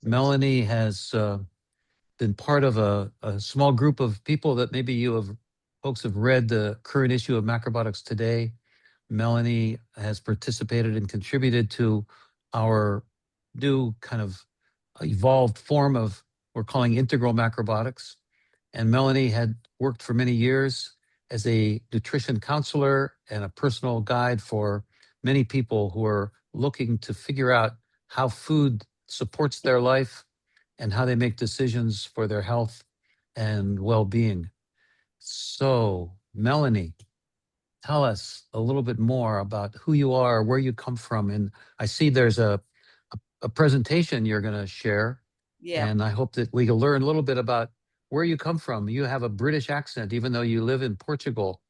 Melanie has been part of a small group of people that maybe folks have read the current issue of Macrobiotics Today. Melanie has participated and contributed to our new kind of evolved form of we're calling integral macrobiotics. And Melanie had worked for many years as a nutrition counselor and a personal guide for many people who are looking to figure out how food supports their life and how they make decisions for their health and well-being. So, Melanie, tell us a little bit more about who you are, where you come from. And I see there's a presentation you're going to share. Yeah. And I hope that we can learn a little bit about where you come from. You have a British accent, even though you live in Portugal.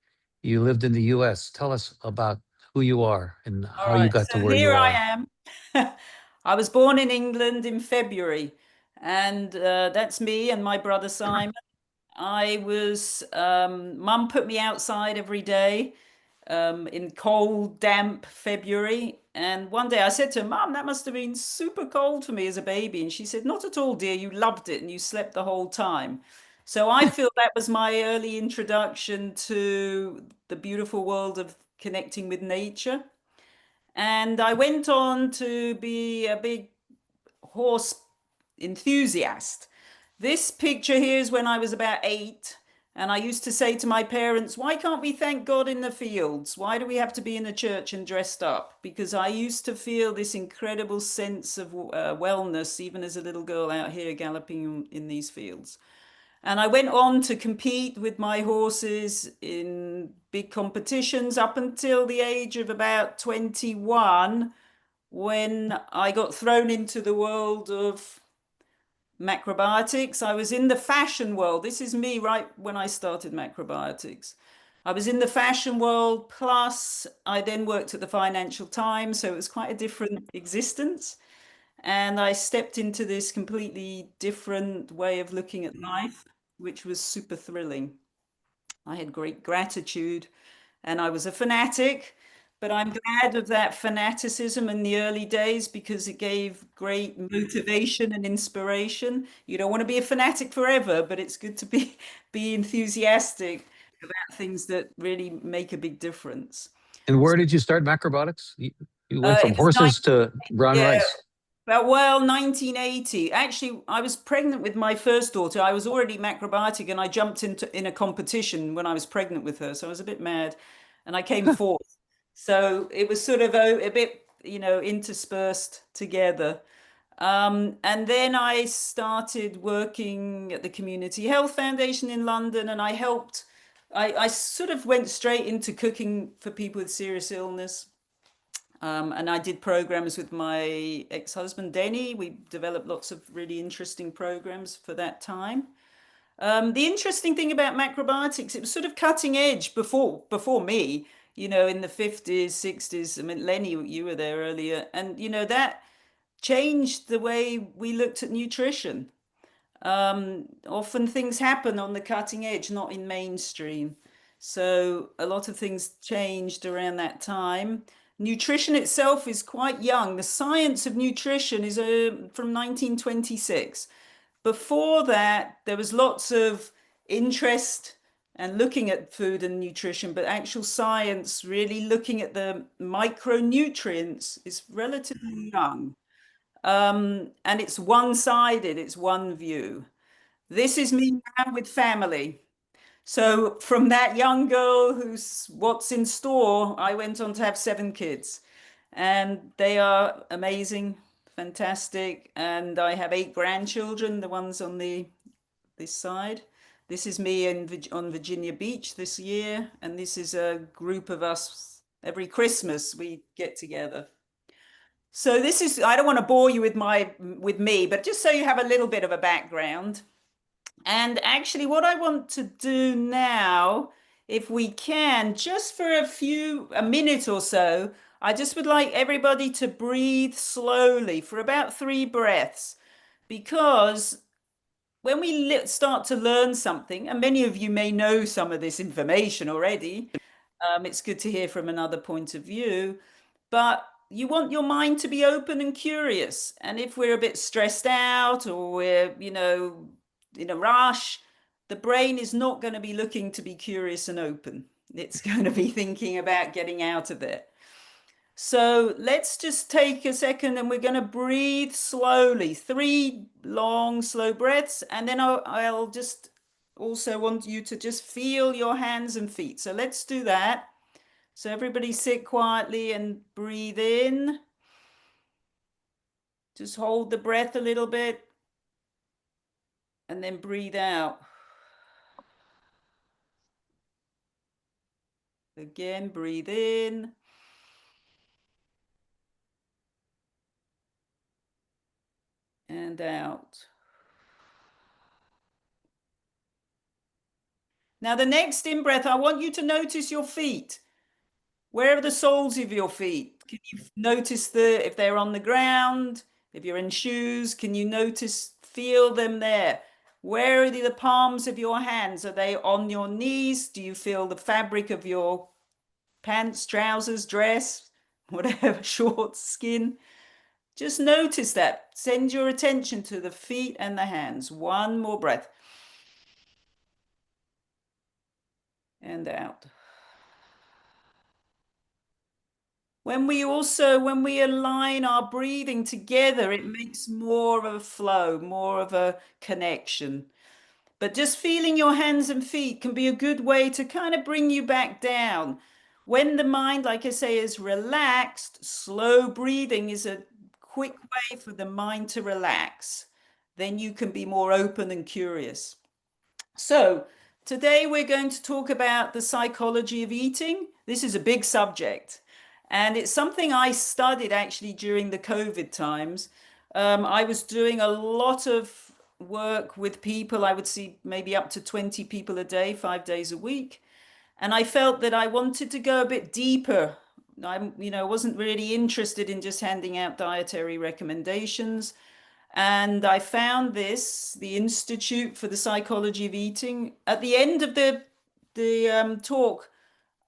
You lived in the US. Tell us about who you are and All how you right. got to So where here you I are. am. I was born in England in February, and that's me and my brother Simon. Mum put me outside every day in cold, damp February. And one day I said to her, Mum, that must have been super cold for me as a baby. And she said, Not at all, dear. You loved it and you slept the whole time. So I feel that was my early introduction to the beautiful world of connecting with nature. And I went on to be a big horse enthusiast. This picture here is when I was about 8. And I used to say to my parents, why can't we thank God in the fields? Why do we have to be in a church and dressed up? Because I used to feel this incredible sense of wellness, even as a little girl out here galloping in these fields. And I went on to compete with my horses in big competitions up until the age of about 21, when I got thrown into the world of macrobiotics. I was in the fashion world. This is me right when I started macrobiotics. I was in the fashion world, plus I then worked at the Financial Times, so it was quite a different existence. And I stepped into this completely different way of looking at life, which was super thrilling. I had great gratitude and I was a fanatic, but I'm glad of that fanaticism in the early days because it gave great motivation and inspiration. You don't want to be a fanatic forever, but it's good to be enthusiastic about things that really make a big difference. And where did you start macrobiotics? You went from It was nine, horses to brown yeah, rice. well, 1980. Actually, I was pregnant with my first daughter. I was already macrobiotic, and I jumped into in a competition when I was pregnant with her. So I was a bit mad, and I came fourth. So it was sort of a bit, interspersed together. And then I started working at the Community Health Foundation in London, and I helped. I sort of went straight into cooking for people with serious illness. And I did programs with my ex-husband, Denny. We developed lots of really interesting programs for that time. The interesting thing about macrobiotics, it was sort of cutting edge before me, in the 50s, 60s. I mean, Lenny, you were there earlier. And, that changed the way we looked at nutrition. Often things happen on the cutting edge, not in mainstream. So a lot of things changed around that time. Nutrition itself is quite young. The science of nutrition is from 1926. Before that, there was lots of interest and looking at food and nutrition, but actual science, really looking at the micronutrients, is relatively young. And it's one-sided, it's one view. This is me now with family. So from that young girl who's what's in store, I went on to have 7 kids. And they are amazing, fantastic. And I have 8 grandchildren, the ones on this side. This is me on Virginia Beach this year, and this is a group of us every Christmas we get together. So this is, I don't want to bore you with me, but just so you have a little bit of a background. And actually what I want to do now, if we can, just for a minute or so, I just would like everybody to breathe slowly for about 3 breaths, because when we start to learn something, and many of you may know some of this information already, it's good to hear from another point of view. But you want your mind to be open and curious. And if we're a bit stressed out or we're, in a rush, the brain is not going to be looking to be curious and open. It's going to be thinking about getting out of it. So let's just take a second and we're going to breathe slowly, 3 long, slow breaths. And then I'll just also want you to just feel your hands and feet. So let's do that. So everybody sit quietly and breathe in. Just hold the breath a little bit and then breathe out. Again, breathe in. And out. Now, the next in breath, I want you to notice your feet. Where are the soles of your feet? Can you notice if they're on the ground? If you're in shoes, can you notice, feel them there? Where are the palms of your hands? Are they on your knees? Do you feel the fabric of your pants, trousers, dress, whatever, shorts, skin? Just notice that. Send your attention to the feet and the hands. One more breath. And out. When we align our breathing together, it makes more of a flow, more of a connection. But just feeling your hands and feet can be a good way to kind of bring you back down. When the mind, like I say, is relaxed, slow breathing is a quick way for the mind to relax. Then you can be more open and curious. So, today we're going to talk about the psychology of eating. This is a big subject, and it's something I studied actually during the COVID times. I was doing a lot of work with people. I would see maybe up to 20 people a day, 5 days a week. And I felt that I wanted to go a bit deeper. Wasn't really interested in just handing out dietary recommendations. And I found the Institute for the Psychology of Eating. At the end of the talk,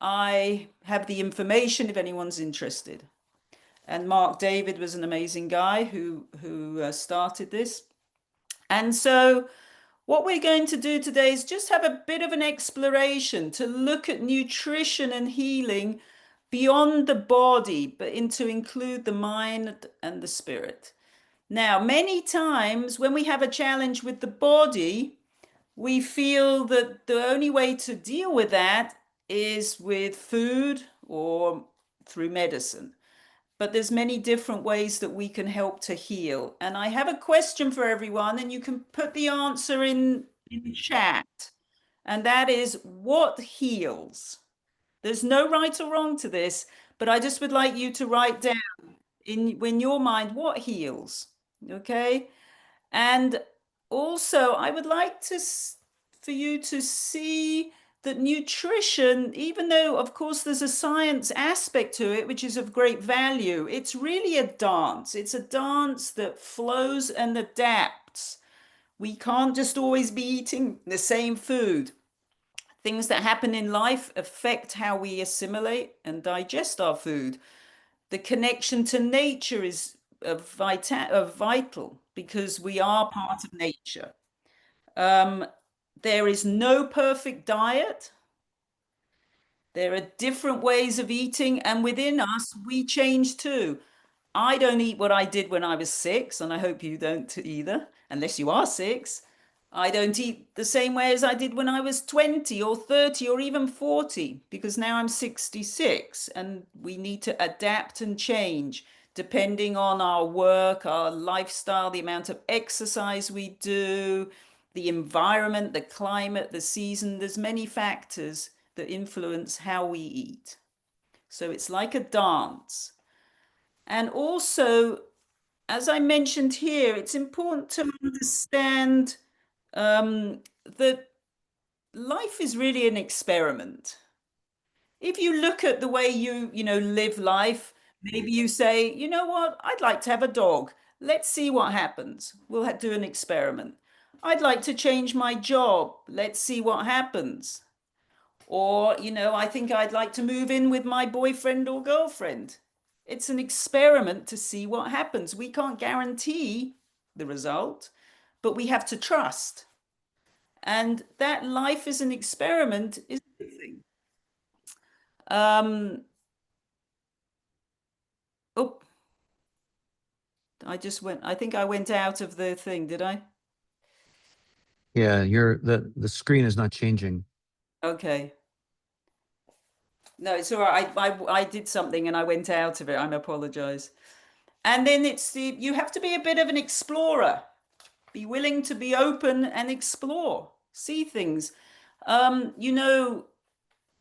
I have the information if anyone's interested. And Mark David was an amazing guy who started this. And so, what we're going to do today is just have a bit of an exploration to look at nutrition and healing beyond the body, but to include the mind and the spirit. Now, many times when we have a challenge with the body, we feel that the only way to deal with that is with food or through medicine. But there's many different ways that we can help to heal. And I have a question for everyone, and you can put the answer in the chat. And that is, what heals? There's no right or wrong to this, but I just would like you to write down in your mind what heals. Okay. And also, I would like for you to see that nutrition, even though, of course, there's a science aspect to it, which is of great value, it's really a dance. It's a dance that flows and adapts. We can't just always be eating the same food. Things that happen in life affect how we assimilate and digest our food. The connection to nature is vital because we are part of nature. Um, there is no perfect diet. There are different ways of eating, and within us, we change too. I don't eat what I did when I was 6, and I hope you don't either, unless you are 6. I don't eat the same way as I did when I was 20 or 30 or even 40, because now I'm 66, and we need to adapt and change depending on our work, our lifestyle, the amount of exercise we do, the environment, the climate, the season. There's many factors that influence how we eat. So it's like a dance. And also, as I mentioned here, it's important to understand that life is really an experiment. If you look at the way you live life, maybe you say, you know what, I'd like to have a dog. Let's see what happens. We'll do an experiment. I'd like to change my job. Let's see what happens. Or, I think I'd like to move in with my boyfriend or girlfriend. It's an experiment to see what happens. We can't guarantee the result, but we have to trust. And that life is an experiment is a good thing. Um, oh, I think I went out of the thing, did I? Yeah, the screen is not changing. Okay. No, it's all right. I did something and I went out of it. I apologize. And then you have to be a bit of an explorer. Be willing to be open and explore, see things. You know,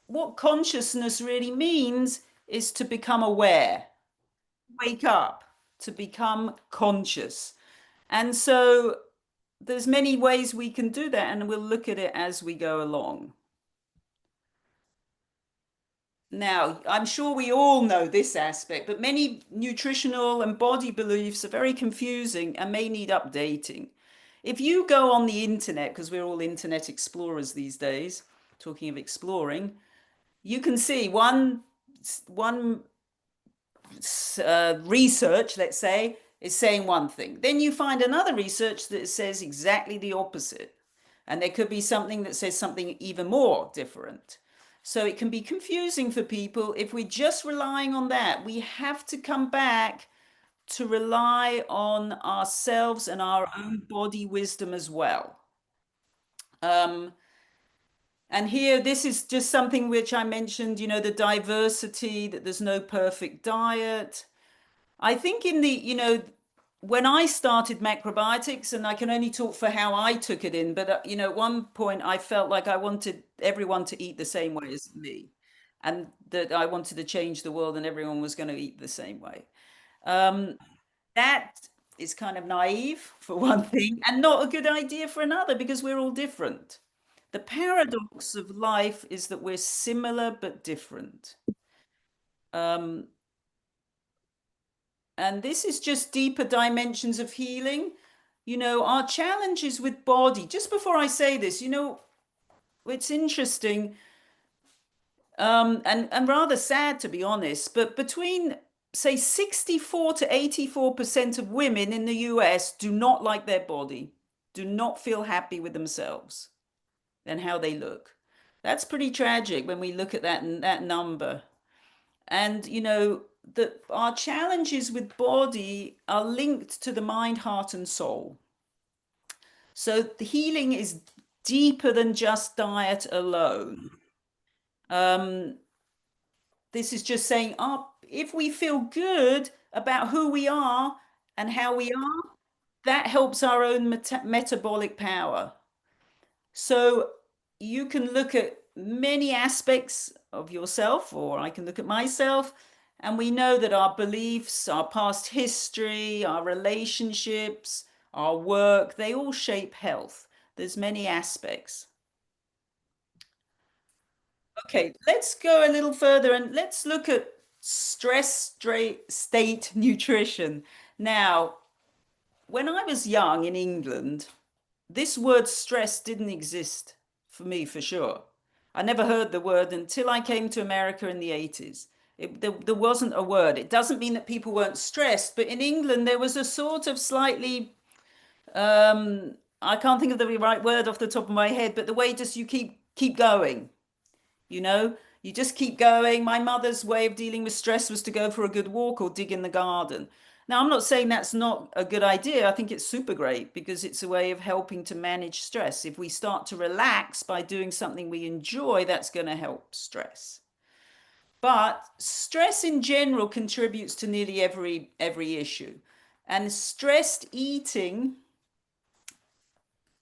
what consciousness really means is to become aware, wake up, to become conscious. And so there's many ways we can do that, and we'll look at it as we go along. Now, I'm sure we all know this aspect, but many nutritional and body beliefs are very confusing and may need updating. If you go on the internet, because we're all internet explorers these days, talking of exploring, you can see one research, let's say, is saying one thing. Then you find another research that says exactly the opposite. And there could be something that says something even more different. So it can be confusing for people if we're just relying on that. We have to come back to rely on ourselves and our own body wisdom as well. Um, and here, this is just something which I mentioned, the diversity, that there's no perfect diet. I think when I started macrobiotics, and I can only talk for how I took it in, but at one point I felt like I wanted everyone to eat the same way as me, and that I wanted to change the world, and everyone was going to eat the same way. Um, that is kind of naive for one thing, and not a good idea for another, because we're all different. The paradox of life is that we're similar but different. Um, And this is just deeper dimensions of healing. Our challenges with body. Just before I say this, it's interesting and rather sad to be honest, but between say 64 to 84% of women in the US do not like their body, do not feel happy with themselves and how they look. That's pretty tragic when we look at that number. And that our challenges with body are linked to the mind, heart, and soul. So the healing is deeper than just diet alone. Um, this is just saying, if we feel good about who we are and how we are, that helps our own metabolic power. So you can look at many aspects of yourself, or I can look at myself, and we know that our beliefs, our past history, our relationships, our work, they all shape health. There's many aspects. Okay, let's go a little further and let's look at stress state nutrition. Now, when I was young in England, this word stress didn't exist for me for sure. I never heard the word until I came to America in the 80s. There wasn't a word. It doesn't mean that people weren't stressed, but in England there was a sort of slightly, I can't think of the right word off the top of my head, but the way just you keep going, you know, you just keep going. My mother's way of dealing with stress was to go for a good walk or dig in the garden. Now, I'm not saying that's not a good idea. I think it's super great because it's a way of helping to manage stress. If we start to relax by doing something we enjoy, that's going to help stress. But stress in general contributes to nearly every issue. And stressed eating,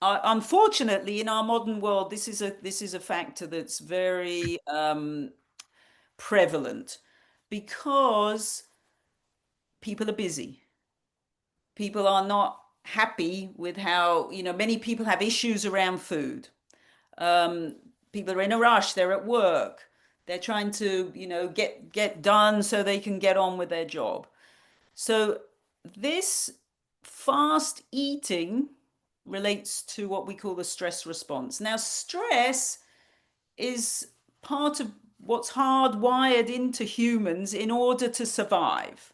unfortunately, in our modern world, this is a factor that's very prevalent because people are busy. People are not happy with how, many people have issues around food. Um, People are in a rush, they're at work, they're trying to, get done so they can get on with their job. So this fast eating relates to what we call the stress response. Now, stress is part of what's hardwired into humans in order to survive.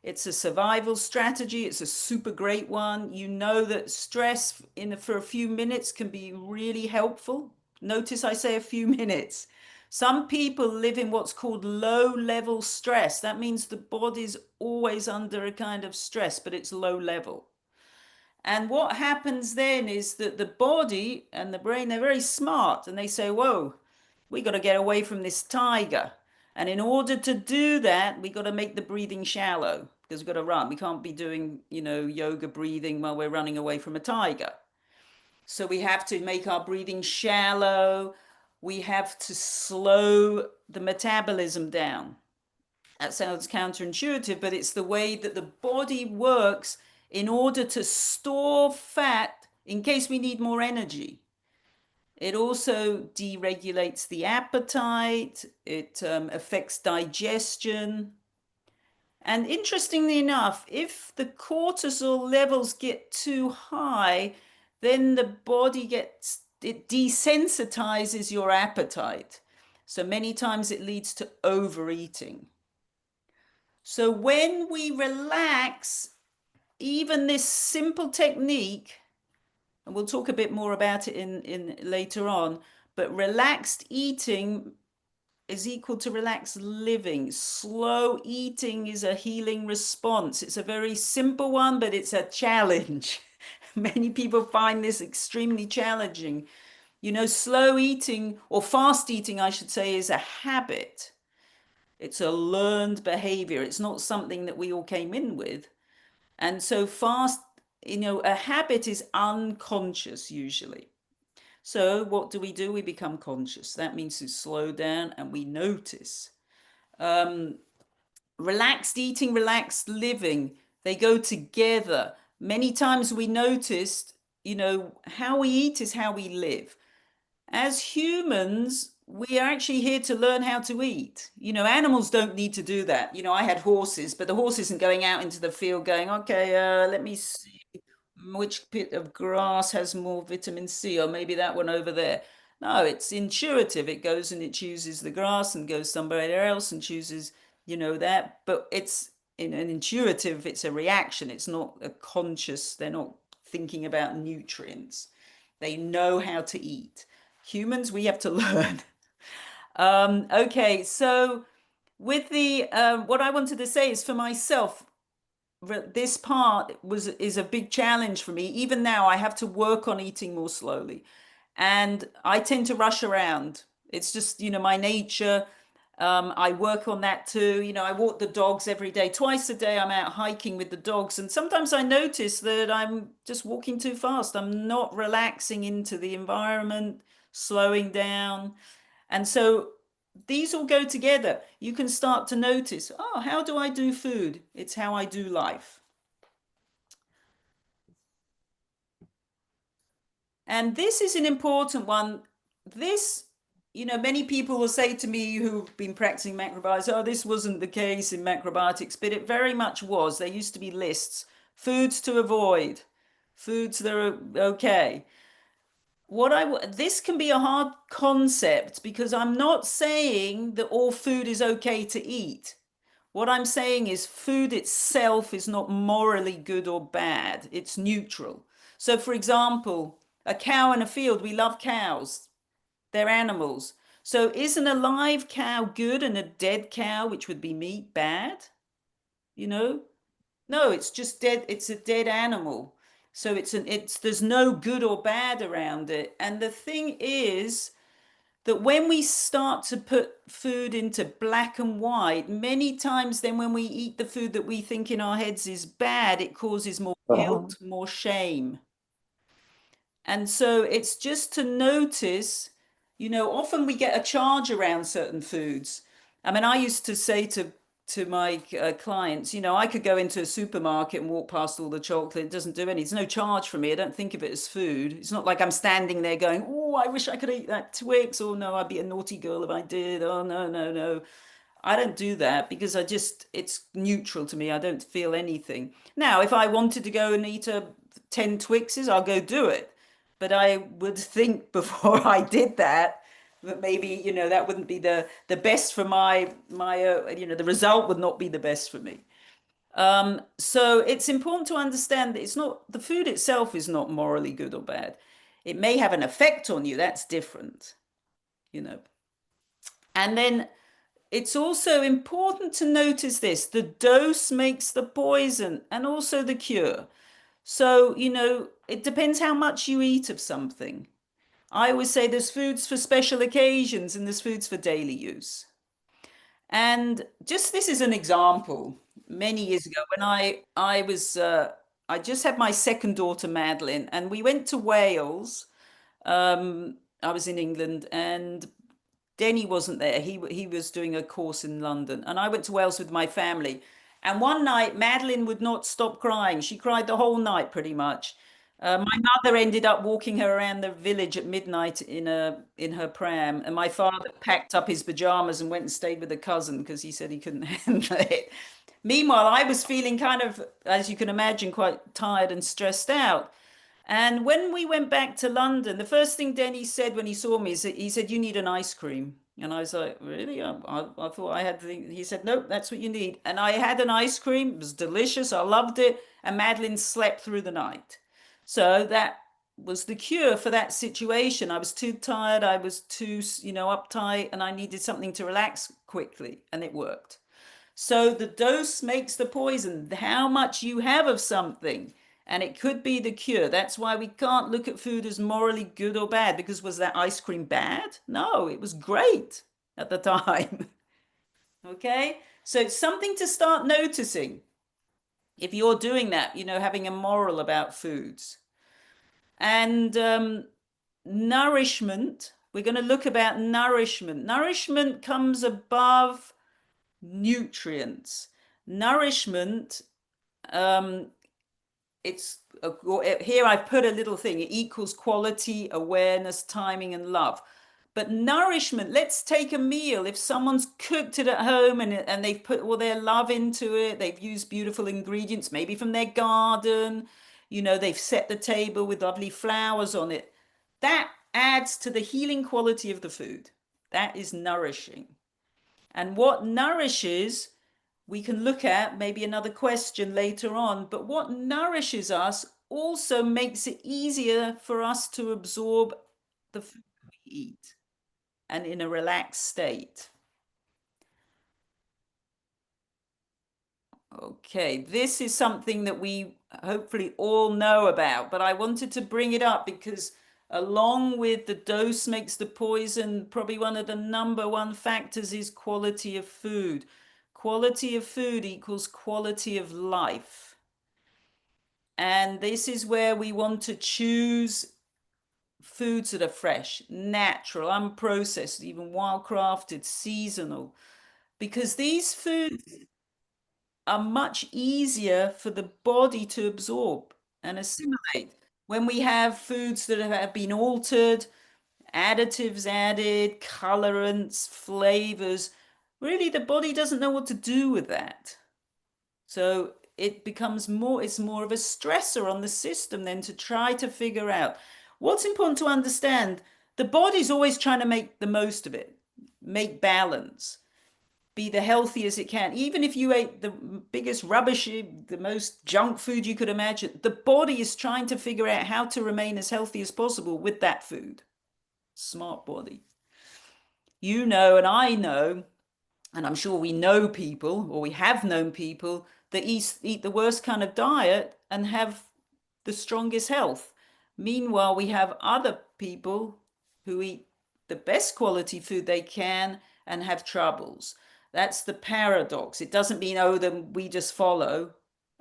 It's a survival strategy. It's a super great one. You know that stress for a few minutes can be really helpful. Notice I say a few minutes. Some people live in what's called low level stress. That means the body's always under a kind of stress, but it's low level. And what happens then is that the body and the brain, they're very smart and they say, whoa, we got to get away from this tiger. And in order to do that, we got to make the breathing shallow because we've got to run. We can't be doing, yoga breathing while we're running away from a tiger. So we have to make our breathing shallow. We have to slow the metabolism down. That sounds counterintuitive, but it's the way that the body works in order to store fat in case we need more energy. It also deregulates the appetite, it affects digestion. And interestingly enough, if the cortisol levels get too high, then the body it desensitizes your appetite. So many times it leads to overeating. So when we relax, even this simple technique, and we'll talk a bit more about it in later on, but relaxed eating is equal to relaxed living. Slow eating is a healing response. It's a very simple one, but it's a challenge. Many people find this extremely challenging. Slow eating, or fast eating, I should say, is a habit. It's a learned behavior. It's not something that we all came in with. And so fast, a habit is unconscious usually. So what do? We become conscious. That means to slow down and we notice. Relaxed eating, relaxed living, they go together. Many times we noticed, how we eat is how we live. As humans, we are actually here to learn how to eat. Animals don't need to do that. I had horses, but the horse isn't going out into the field going, okay, let me see which bit of grass has more vitamin C, or maybe that one over there. No, it's intuitive. It goes and it chooses the grass and goes somewhere else and chooses, that. But it's in an intuitive, it's a reaction. It's not a conscious, they're not thinking about nutrients. They know how to eat. Humans, we have to learn. Okay, so with the what I wanted to say is for myself, this part is a big challenge for me. Even now, I have to work on eating more slowly, and I tend to rush around. It's just my nature. I work on that too. I walk the dogs every day. Twice a day, I'm out hiking with the dogs, and sometimes I notice that I'm just walking too fast. I'm not relaxing into the environment, slowing down. And so these all go together. You can start to notice, oh, how do I do food? It's how I do life. And this is an important one. This, many people will say to me who've been practicing macrobiotics, oh, this wasn't the case in macrobiotics, but it very much was. There used to be lists, foods to avoid, foods that are okay. This can be a hard concept because I'm not saying that all food is okay to eat. What I'm saying is food itself is not morally good or bad. It's neutral. So for example, a cow in a field, we love cows. They're animals. So is an alive cow good and a dead cow, which would be meat, bad? You know? No, it's just dead. It's a dead animal. So there's no good or bad around it. And the thing is that when we start to put food into black and white, many times then when we eat the food that we think in our heads is bad, it causes more guilt, more shame. And so it's just to notice, often we get a charge around certain foods. I mean, I used to say to my clients, I could go into a supermarket and walk past all the chocolate. It doesn't do any. It's no charge for me. I don't think of it as food. It's not like I'm standing there going, "Oh, I wish I could eat that Twix." Or no, I'd be a naughty girl if I did. Oh no, no, no. I don't do that because it's neutral to me. I don't feel anything. Now, if I wanted to go and eat 10 Twixes, I'll go do it. But I would think before I did that, But maybe, that wouldn't be the best for my the result would not be the best for me. So it's important to understand that it's not the food itself is not morally good or bad. It may have an effect on you, that's different, you know. And then it's also important to notice this: the dose makes the poison and also the cure. So, it depends how much you eat of something. I always say there's foods for special occasions and there's foods for daily use. And just this is an example. Many years ago, when I just had my second daughter, Madeline, and we went to Wales. I was in England, and Denny wasn't there. He was doing a course in London, and I went to Wales with my family. And one night, Madeline would not stop crying. She cried the whole night, pretty much. My mother ended up walking her around the village at midnight in her pram, and my father packed up his pajamas and went and stayed with a cousin because he said he couldn't handle it. Meanwhile, I was feeling kind of, as you can imagine, quite tired and stressed out. And when we went back to London, the first thing Denny said when he saw me is that he said, "You need an ice cream." And I was like, "Really? I thought I had the thing." He said, "Nope, that's what you need." And I had an ice cream. It was delicious. I loved it. And Madeline slept through the night. So that was the cure for that situation. I was too tired. I was too, uptight, and I needed something to relax quickly. And it worked. So the dose makes the poison, how much you have of something. And it could be the cure. That's why we can't look at food as morally good or bad, because was that ice cream bad? No, it was great at the time. Okay? So it's something to start noticing if you're doing that, having a moral about foods. And nourishment, we're going to look about nourishment. Nourishment comes above nutrients. Nourishment, um, it's here I've put a little thing. It equals quality, awareness, timing, and love. But nourishment, let's take a meal. If someone's cooked it at home and they've put all their love into it, they've used beautiful ingredients, maybe from their garden, they've set the table with lovely flowers on it. That adds to the healing quality of the food. That is nourishing. And what nourishes, we can look at maybe another question later on, but what nourishes us also makes it easier for us to absorb the food we eat and in a relaxed state. Okay, this is something that we hopefully all know about, but I wanted to bring it up because along with the dose makes the poison, probably one of the number one factors is quality of food. Quality of food equals quality of life. And this is where we want to choose foods that are fresh, natural, unprocessed, even wild crafted, seasonal, because these foods are much easier for the body to absorb and assimilate. When we have foods that have been altered, additives added, colorants, flavors, really the body doesn't know what to do with that. So it's more of a stressor on the system then to try to figure out. What's important to understand, the body's always trying to make the most of it, make balance, be the healthiest it can. Even if you ate the biggest rubbish, the most junk food you could imagine, the body is trying to figure out how to remain as healthy as possible with that food. Smart body. You know, and I know, and I'm sure we know people, or we have known people, that eat the worst kind of diet and have the strongest health. Meanwhile, we have other people who eat the best quality food they can and have troubles. That's the paradox. It doesn't mean, oh, then we just follow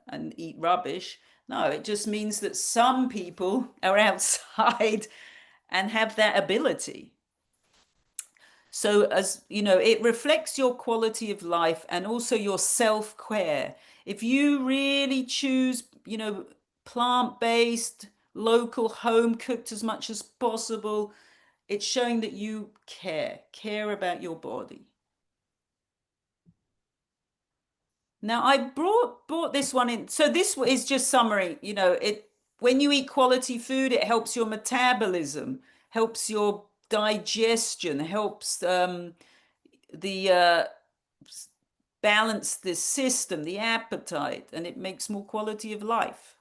and eat rubbish. No, it just means that some people are outside and have that ability. So, as you know, it reflects your quality of life and also your self-care. If you really choose, plant-based, local, home cooked as much as possible, it's showing that you care about your body. Now, I brought this one in. So this is just summary. It when you eat quality food, it helps your metabolism, helps your digestion, helps the balance the system, the appetite, and it makes more quality of life.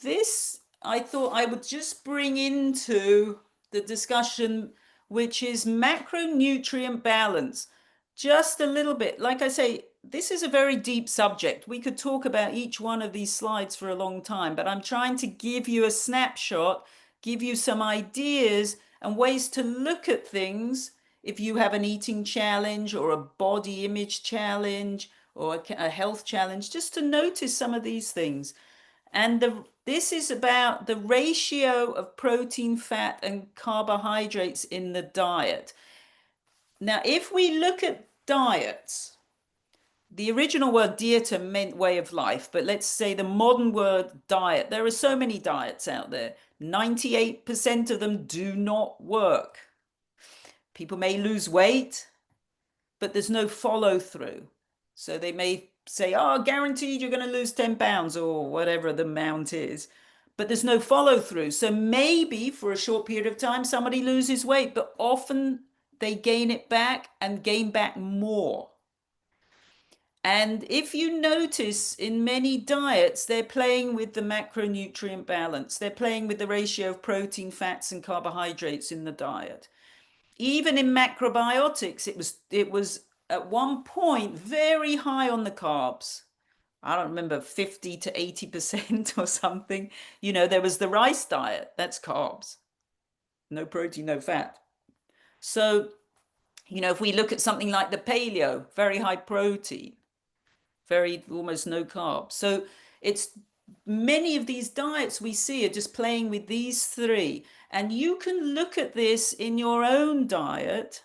This I thought I would just bring into the discussion, which is macronutrient balance. Just a little bit. Like I say, this is a very deep subject. We could talk about each one of these slides for a long time, but I'm trying to give you a snapshot, give you some ideas and ways to look at things if you have an eating challenge or a body image challenge or a health challenge, just to notice some of these things. And this is about the ratio of protein, fat, and carbohydrates in the diet. Now, if we look at diets, the original word dieta meant way of life, but let's say the modern word diet. There are so many diets out there. 98% of them do not work. People may lose weight, but there's no follow through. So they may say, oh, guaranteed you're going to lose 10 pounds or whatever the amount is, but there's no follow through. So maybe for a short period of time, somebody loses weight, but often they gain it back and gain back more. And if you notice in many diets, they're playing with the macronutrient balance. They're playing with the ratio of protein, fats, and carbohydrates in the diet. Even in macrobiotics, it was at one point very high on the carbs. I don't remember, 50 to 80% or something. There was the rice diet, that's carbs. No protein, no fat. So, if we look at something like the paleo, very high protein, very almost no carbs. So it's many of these diets we see are just playing with these three. And you can look at this in your own diet.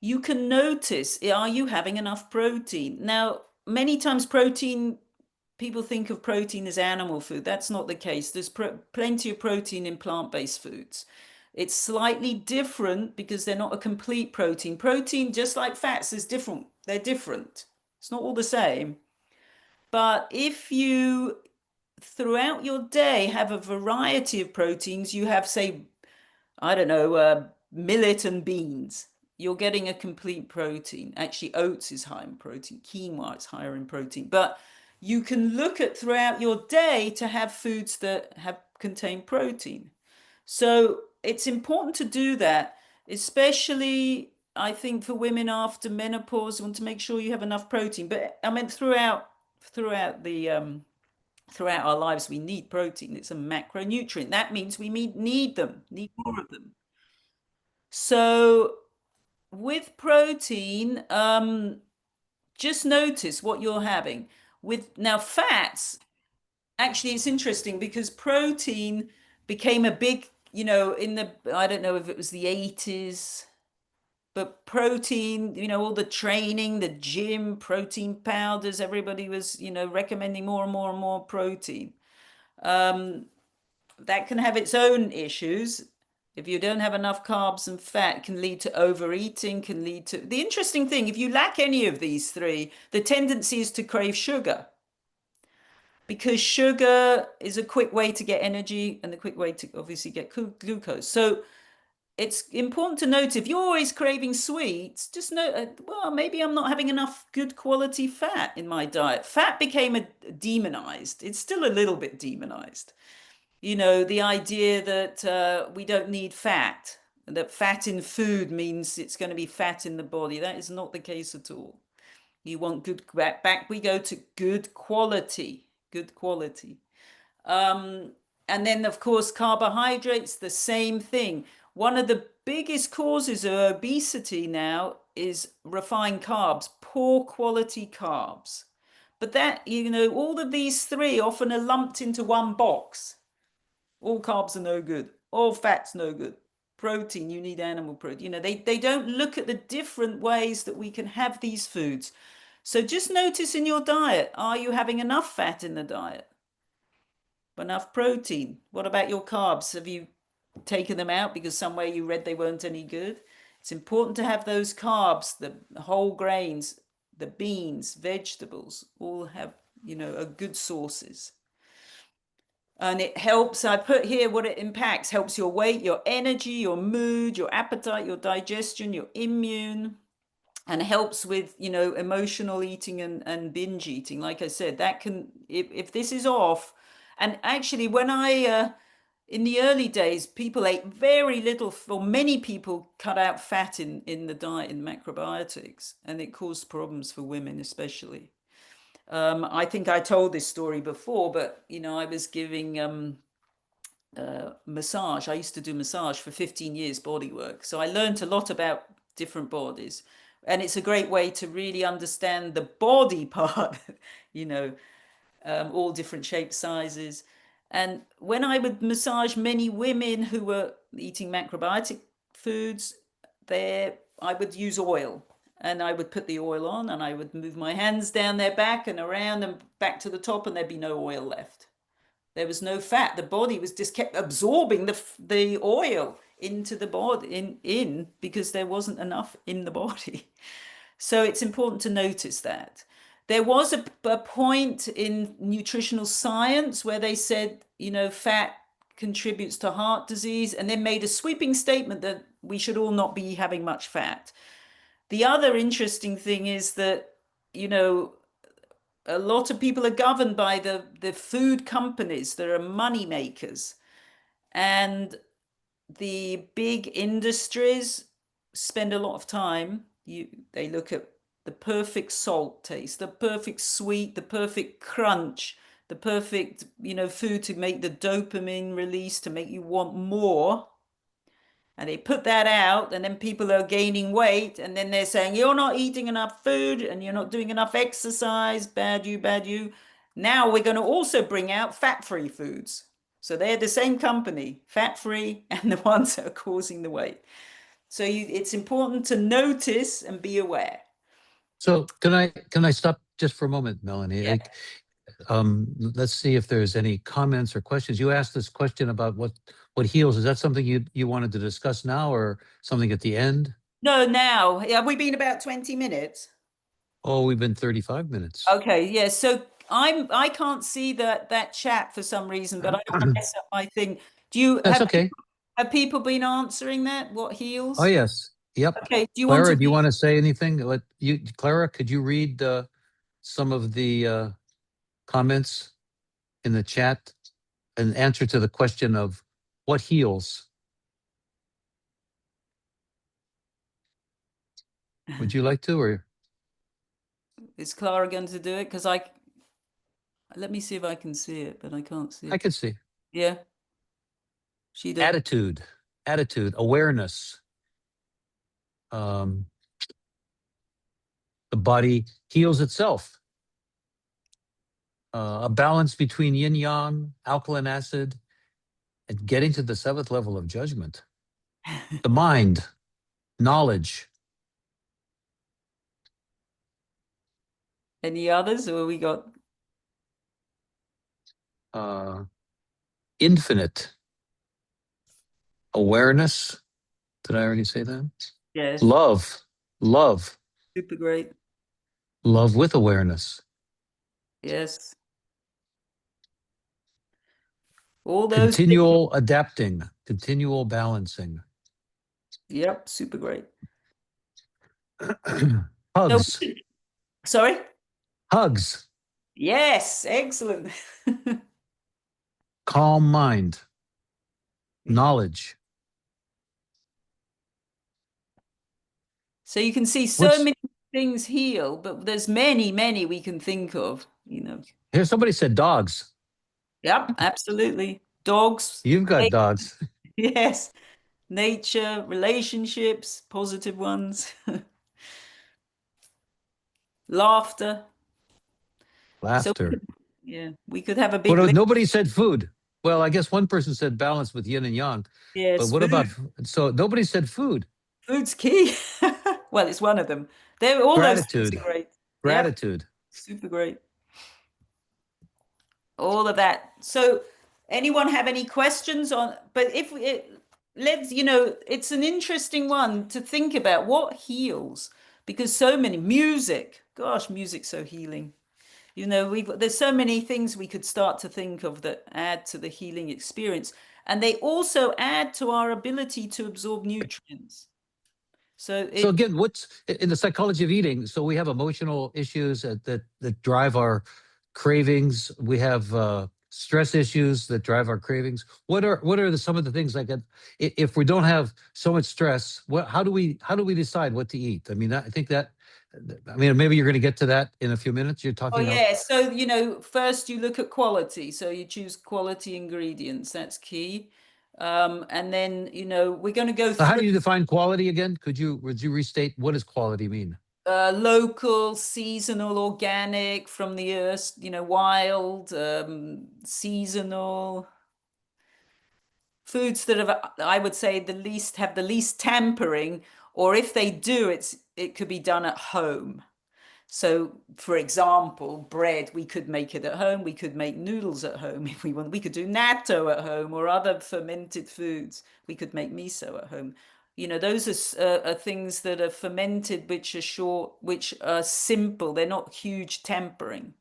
You can notice, are you having enough protein? Now, many times people think of protein as animal food. That's not the case. There's plenty of protein in plant-based foods. It's slightly different because they're not a complete protein. Protein, just like fats, is different. They're different. It's not all the same. But if you, throughout your day, have a variety of proteins, you have, say, I don't know, millet and beans, you're getting a complete protein. Actually, oats is high in protein. Quinoa is higher in protein. But you can look at throughout your day to have foods that contain protein. So it's important to do that, especially I think for women after menopause, you want to make sure you have enough protein. But I mean, throughout our lives, we need protein. It's a macronutrient. That means we need more of them. So with protein, just notice what you're having. With now fats, actually it's interesting because protein became a big, in the, I don't know if it was the 80s, but protein, all the training, the gym, protein powders, everybody was, recommending more and more and more protein. That can have its own issues. If you don't have enough carbs and fat, can lead to overeating, can lead to the interesting thing, if you lack any of these three, the tendency is to crave sugar because sugar is a quick way to get energy and a quick way to obviously get glucose. So it's important to note if you're always craving sweets, just note, well, maybe I'm not having enough good quality fat in my diet. Fat became demonized. It's still a little bit demonized. The idea that we don't need fat, that fat in food means it's going to be fat in the body. That is not the case at all. You want good, back we go to good quality, good quality. And then, of course, carbohydrates, the same thing. One of the biggest causes of obesity now is refined carbs, poor quality carbs. But that, all of these three often are lumped into one box. All carbs are no good. All fats no good. Protein, you need animal protein. They don't look at the different ways that we can have these foods. So just notice in your diet, are you having enough fat in the diet? Enough protein? What about your carbs? Have you taken them out because somewhere you read they weren't any good? It's important to have those carbs, the whole grains, the beans, vegetables, all have, are good sources. And it helps, I put here what it impacts, helps your weight, your energy, your mood, your appetite, your digestion, your immune, and helps with, emotional eating and binge eating. Like I said, that can, if this is off, and actually when in the early days, people ate very little, or many people cut out fat in the diet in macrobiotics, and it caused problems for women especially. I think I told this story before, but I was giving massage. I used to do massage for 15 years, body work. So I learned a lot about different bodies. And it's a great way to really understand the body part, you know, all different shapes, sizes. And when I would massage many women who were eating macrobiotic foods, I would use oil. And I would put the oil on and I would move my hands down their back and around and back to the top, and there'd be no oil left. There was no fat. The body was just kept absorbing the oil into the body in because there wasn't enough in the body. So it's important to notice that. There was a point in nutritional science where they said, fat contributes to heart disease, and then made a sweeping statement that we should all not be having much fat. The other interesting thing is that, you know, a lot of people are governed by the food companies that are money makers, and the big industries spend a lot of time. They look at the perfect salt taste, the perfect sweet, the perfect crunch, the perfect food to make the dopamine release to make you want more, and they put that out, and then people are gaining weight, and then they're saying you're not eating enough food and you're not doing enough exercise, bad you, bad you. Now we're going to also bring out fat-free foods, so they're the same company, fat-free, and the ones that are causing the weight. So it's important to notice and be aware. So can I stop just for a moment, Melanie? Yeah. Let's see if there's any comments or questions. You asked this question about what heals. Is that something you wanted to discuss now, or something at the end? No, now. Have we been about 20 minutes? Oh, we've been 35 minutes. Okay, yeah. So I can't see that chat for some reason, but I don't want to mess up my thing. Do you That's okay. have people been answering that? What Oh, heals? yes. Yep. Okay. Do you want to Clara, do you read? want to say anything? Clara, could you read some of the comments in the chat, an answer to the question of what heals? Would you like to, or Is Clara going to do it? Because let me see if I can see it, but I can't see I it. could see Yeah, she does. attitude, awareness. Um, the body heals itself. A balance between yin yang, alkaline acid, and getting to the seventh level of judgment. The mind, knowledge, Any others, or we got? uh, infinite awareness. Did I already say that? Yes, Love, love, super great. love with awareness. Yes, all those things. Continual adapting, continual balancing. Yep, super great. So, Hugs, sorry. hugs, Yes, excellent. calm mind, knowledge. So you can see so What's many things heal, but there's many, many we can think of. here? Somebody said dogs. Yep, absolutely. Dogs, You've got dogs. yes, nature, relationships, positive ones, laughter. So Laughter. yeah, we could have a big What? list. Nobody said food. Well, I guess one person said balance with yin and yang. But Yes, what about? food. So nobody said food. Food's key. Well, it's one of them. All those things Gratitude. are great. Yep, Gratitude. super great. All of that. So, anyone have any questions on? But if let's, it's an interesting one to think about what heals, because so many music. Gosh, music's so healing. There's so many things we could start to think of that add to the healing experience, and they also add to our ability to absorb nutrients. So So it again, what's in the psychology of eating? So we have emotional issues that drive our cravings. We have stress issues that drive our cravings. What are some of the things like that? If we don't have so much stress, how do we decide what to eat? I mean, I think that. I mean, maybe you're going to get to that in a few minutes. You're Oh talking about. yeah, so first you look at quality. So you choose quality ingredients, that's key. And then, we're going to go So how through do you define quality again? Would you restate what does quality mean? local, seasonal, organic, from the earth, wild, seasonal foods that have, I would say, have the least tampering, or if they do, it could be done at home. So, for example, bread, we could make it at home. We could make noodles at home if we want. We could do natto at home or other fermented foods. We could make miso at home. Those are things that are fermented, which are short, which are simple. They're not huge tempering.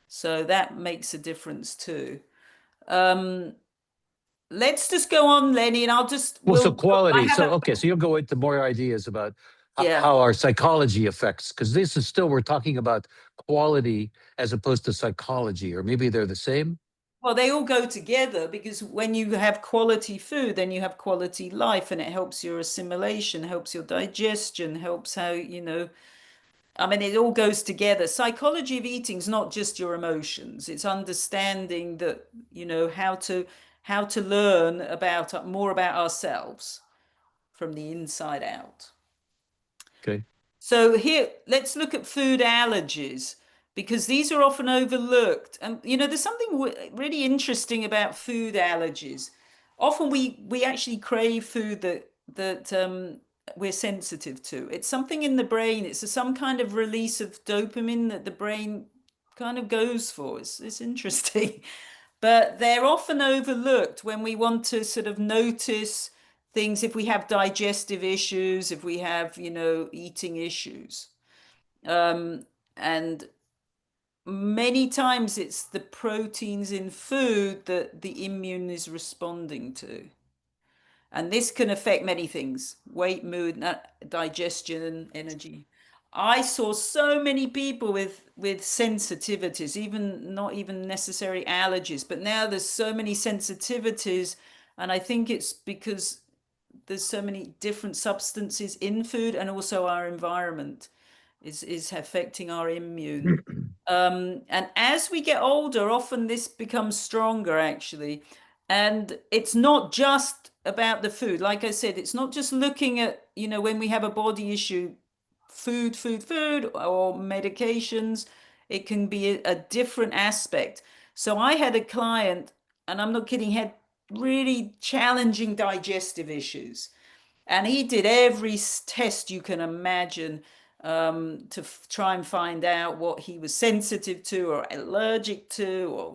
So that makes a difference too. Um, let's just go on, Lenny, and Well, so I quality. have So a, okay, so you'll go into more ideas about yeah. how our psychology affects, because this is still we're talking about quality as opposed to psychology, or maybe they're the same. Well, they all go together because when you have quality food, then you have quality life, and it helps your assimilation, helps your digestion, helps how, I mean, it all goes together. Psychology of eating is not just your emotions. It's understanding that, how to learn about more about ourselves from the inside out. Okay. So here, let's look at food allergies because these are often overlooked. And there's something really interesting about food allergies. Often we actually crave food that we're sensitive to. It's something in the brain. It's some kind of release of dopamine that the brain kind of goes for. It's interesting. But they're often overlooked when we want to sort of notice things, if we have digestive issues, if we have, eating issues. And many times it's the proteins in food that the immune is responding to. And this can affect many things: weight, mood, digestion, energy. I saw so many people with sensitivities, even not even necessary allergies, but now there's so many sensitivities, and I think it's because there's so many different substances in food, and also our environment is affecting our immune. And as we get older, often this becomes stronger actually. And it's not just about the food. Like I said, it's not just looking at, when we have a body issue, food, or medications. It can be a different aspect. So I had a client, and I'm not kidding, had really challenging digestive issues. And he did every test you can imagine, to try and find out what he was sensitive to or allergic to, or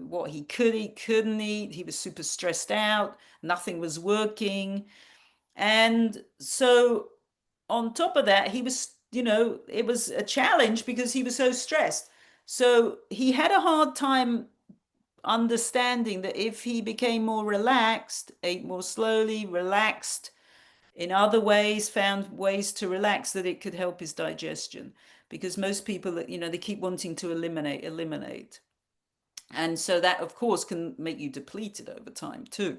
what he could eat, couldn't eat. He was super stressed out. Nothing was working. And so on top of that, he was, it was a challenge because he was so stressed. So he had a hard time understanding that if he became more relaxed, ate more slowly, relaxed in other ways, found ways to relax, that it could help his digestion. Because most people, they keep wanting to eliminate. And so that, of course, can make you depleted over time too.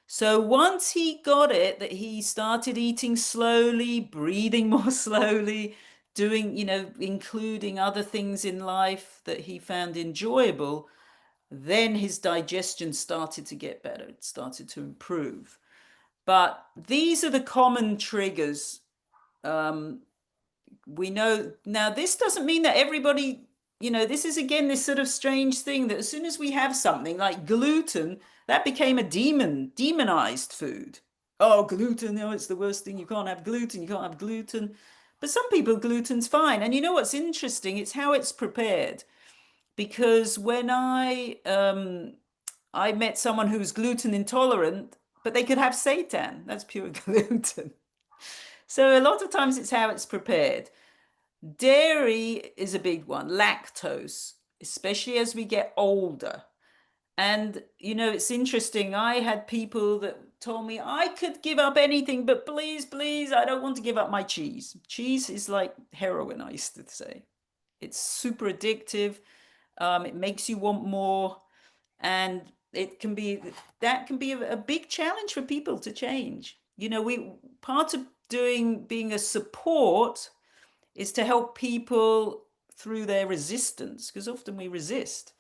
So once he got it, that he started eating slowly, breathing more slowly, doing, including other things in life that he found enjoyable, then his digestion started to get better. It started to improve. But these are the common triggers. Um, we know now, this doesn't mean that everybody, this is again this sort of strange thing that as soon as we have something like gluten, that became a demonized food. Oh, gluten, it's the worst thing. You can't have gluten, you can't have gluten. But some people, gluten's fine. And you know what's interesting? It's how it's prepared. Because when I met someone who was gluten intolerant, but they could have seitan. That's pure gluten. So a lot of times it's how it's prepared. Dairy is a big one, lactose, especially as we get older. And, it's interesting. I had people that told me I could give up anything, but please, please, I don't want to give up my cheese. Cheese is like heroin, I used to say. It's super addictive. It makes you want more. And that can be a big challenge for people to change. Part of being a support is to help people through their resistance, because often we resist.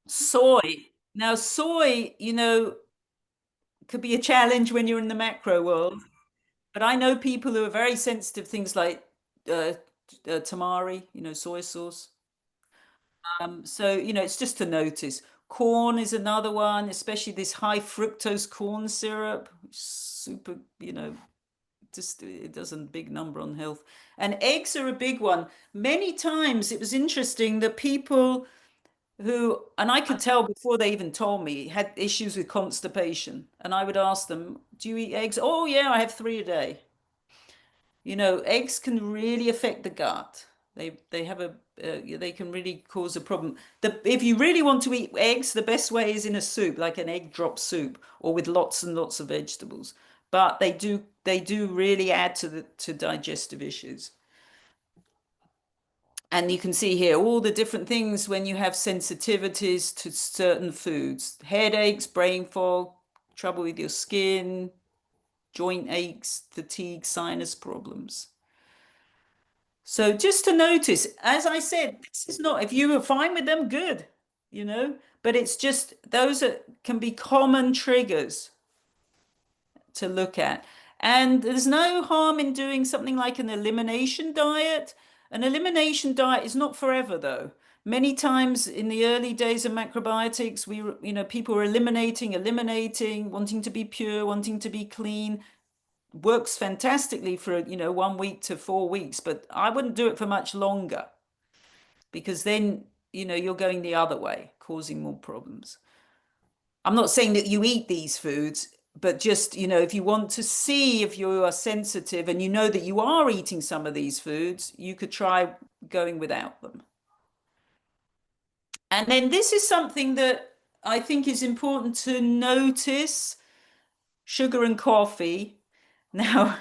Soy. Now, soy, could be a challenge when you're in the macro world, but I know people who are very sensitive to things like uh, tamari, soy sauce. So, it's just to notice. Corn is another one, especially this high fructose corn syrup, super, just it does a big number on health. And eggs are a big one. Many times it was interesting that people who, and I could tell before they even told me, had issues with constipation. And I would ask them, do you eat eggs? Oh, yeah, I have 3 a day. Eggs can really affect the gut. They have they can really cause a problem. If you really want to eat eggs, the best way is in a soup, like an egg drop soup, or with lots and lots of vegetables. But they do really add to digestive issues. And you can see here all the different things when you have sensitivities to certain foods: headaches, brain fog, trouble with your skin, joint aches, fatigue, sinus problems. So just to notice, as I said, this is not, if you are fine with them, good, but it's just those can be common triggers to look at. And there's no harm in doing something like an elimination diet. An elimination diet is not forever, though. Many times in the early days of macrobiotics, people were eliminating, wanting to be pure, wanting to be clean. Works fantastically for, 1 week to 4 weeks, but I wouldn't do it for much longer, because then, you're going the other way, causing more problems. I'm not saying that you eat these foods, but just, if you want to see if you are sensitive and you know that you are eating some of these foods, you could try going without them. And then this is something that I think is important to notice: sugar and coffee. Now,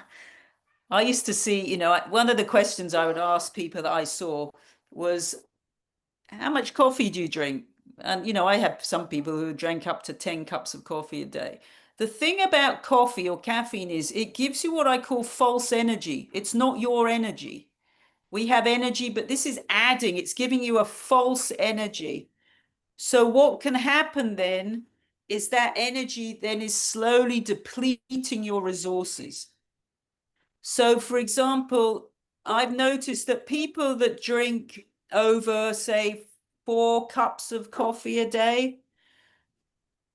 I used to see, one of the questions I would ask people that I saw was, how much coffee do you drink? And, I have some people who drank up to 10 cups of coffee a day. The thing about coffee or caffeine is it gives you what I call false energy. It's not your energy. We have energy, but this is adding, it's giving you a false energy. So what can happen then is that energy then is slowly depleting your resources. So, for example, I've noticed that people that drink over, say, 4 cups of coffee a day,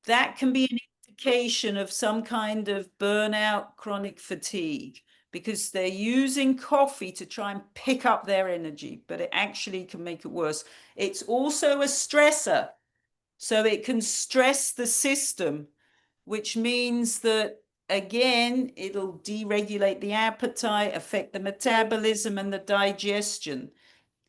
that can be an indication of some kind of burnout, chronic fatigue, because they're using coffee to try and pick up their energy, but it actually can make it worse. It's also a stressor, so it can stress the system, which means that, again, it'll deregulate the appetite, affect the metabolism and the digestion.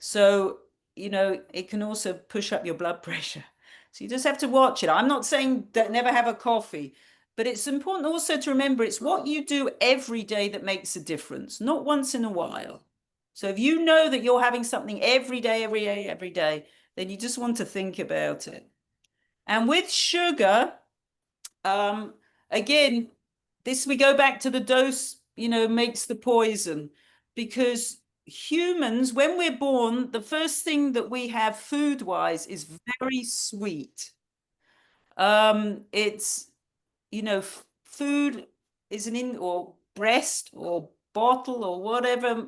So, it can also push up your blood pressure. So you just have to watch it. I'm not saying that never have a coffee, but it's important also to remember it's what you do every day that makes a difference, not once in a while. So if you know that you're having something every day, every day, every day, then you just want to think about it. And with sugar, um, again, this we go back to the dose, makes the poison, because humans, when we're born, the first thing that we have food-wise is very sweet. It's, food is or breast or bottle or whatever,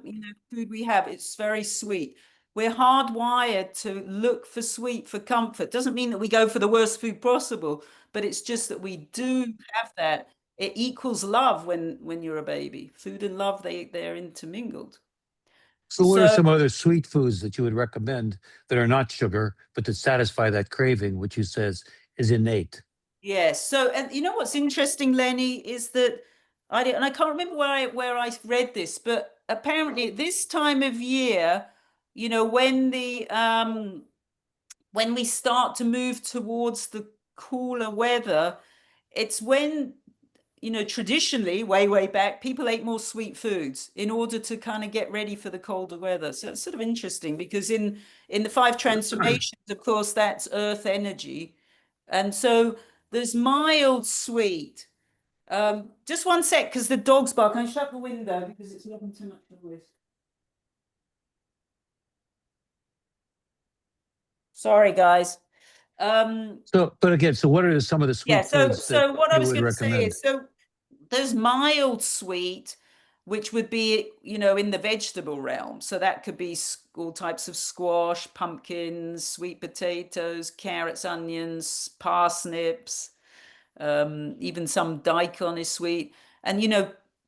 food we have, it's very sweet. We're hardwired to look for sweet for comfort. Doesn't mean that we go for the worst food possible, but it's just that we do have that. It equals love when you're a baby. Food and love, they're intermingled. So, what are So some other sweet foods that you would recommend that are not sugar, but that satisfy that craving, which you says is innate? yes. So, and what's interesting, Lenny, is that and I can't remember where I read this, but apparently at this time of year, when we start to move towards the cooler weather, it's when, traditionally, way back, people ate more sweet foods in order to kind of get ready for the colder weather. So it's sort of interesting because in the five transformations, of course, that's earth energy. And so there's mild sweet. Just one sec, because the dog's barking. I shut the window because it's making too much noise. Sorry, guys. So, but again, so what are some of the Yeah, sweet so foods that so what I you was would going to say recommend? is, so there's mild sweet, which would be, in the vegetable realm. So that could be all types of squash, pumpkins, sweet potatoes, carrots, onions, parsnips, even some daikon is sweet. And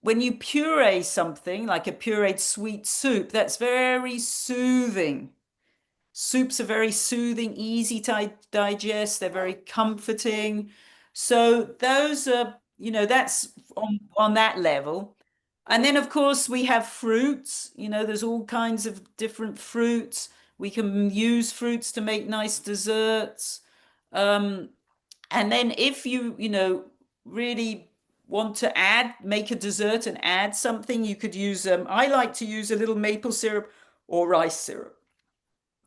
when you puree something like a pureed sweet soup, that's very soothing. Soups are very soothing, easy to digest. They're very comforting. So those are, that's on that level. And then, of course, we have fruits. There's all kinds of different fruits. We can use fruits to make nice desserts. Um, and then if really want to make a dessert and add something, you could use, I like to use a little maple syrup or rice syrup.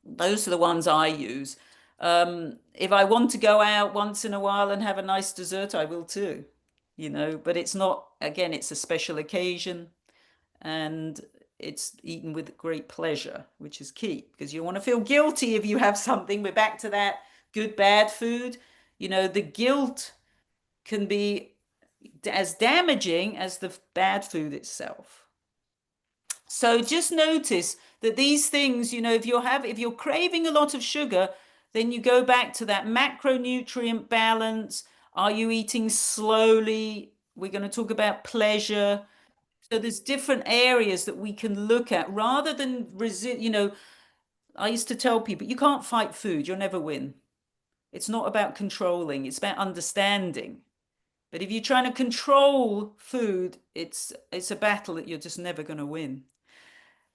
Those are the ones I use. If I want to go out once in a while and have a nice dessert, I will too, but it's not, again, it's a special occasion and it's eaten with great pleasure, which is key because you want to feel guilty if you have something. We're back to that good, bad food. The guilt can be as damaging as the bad food itself. So just notice that these things, if you're craving a lot of sugar, then you go back to that macronutrient balance. Are you eating slowly? We're going to talk about pleasure. So there's different areas that we can look at rather than I used to tell people, you can't fight food, you'll never win. It's not about controlling, it's about understanding. But if you're trying to control food, it's a battle that you're just never going to win.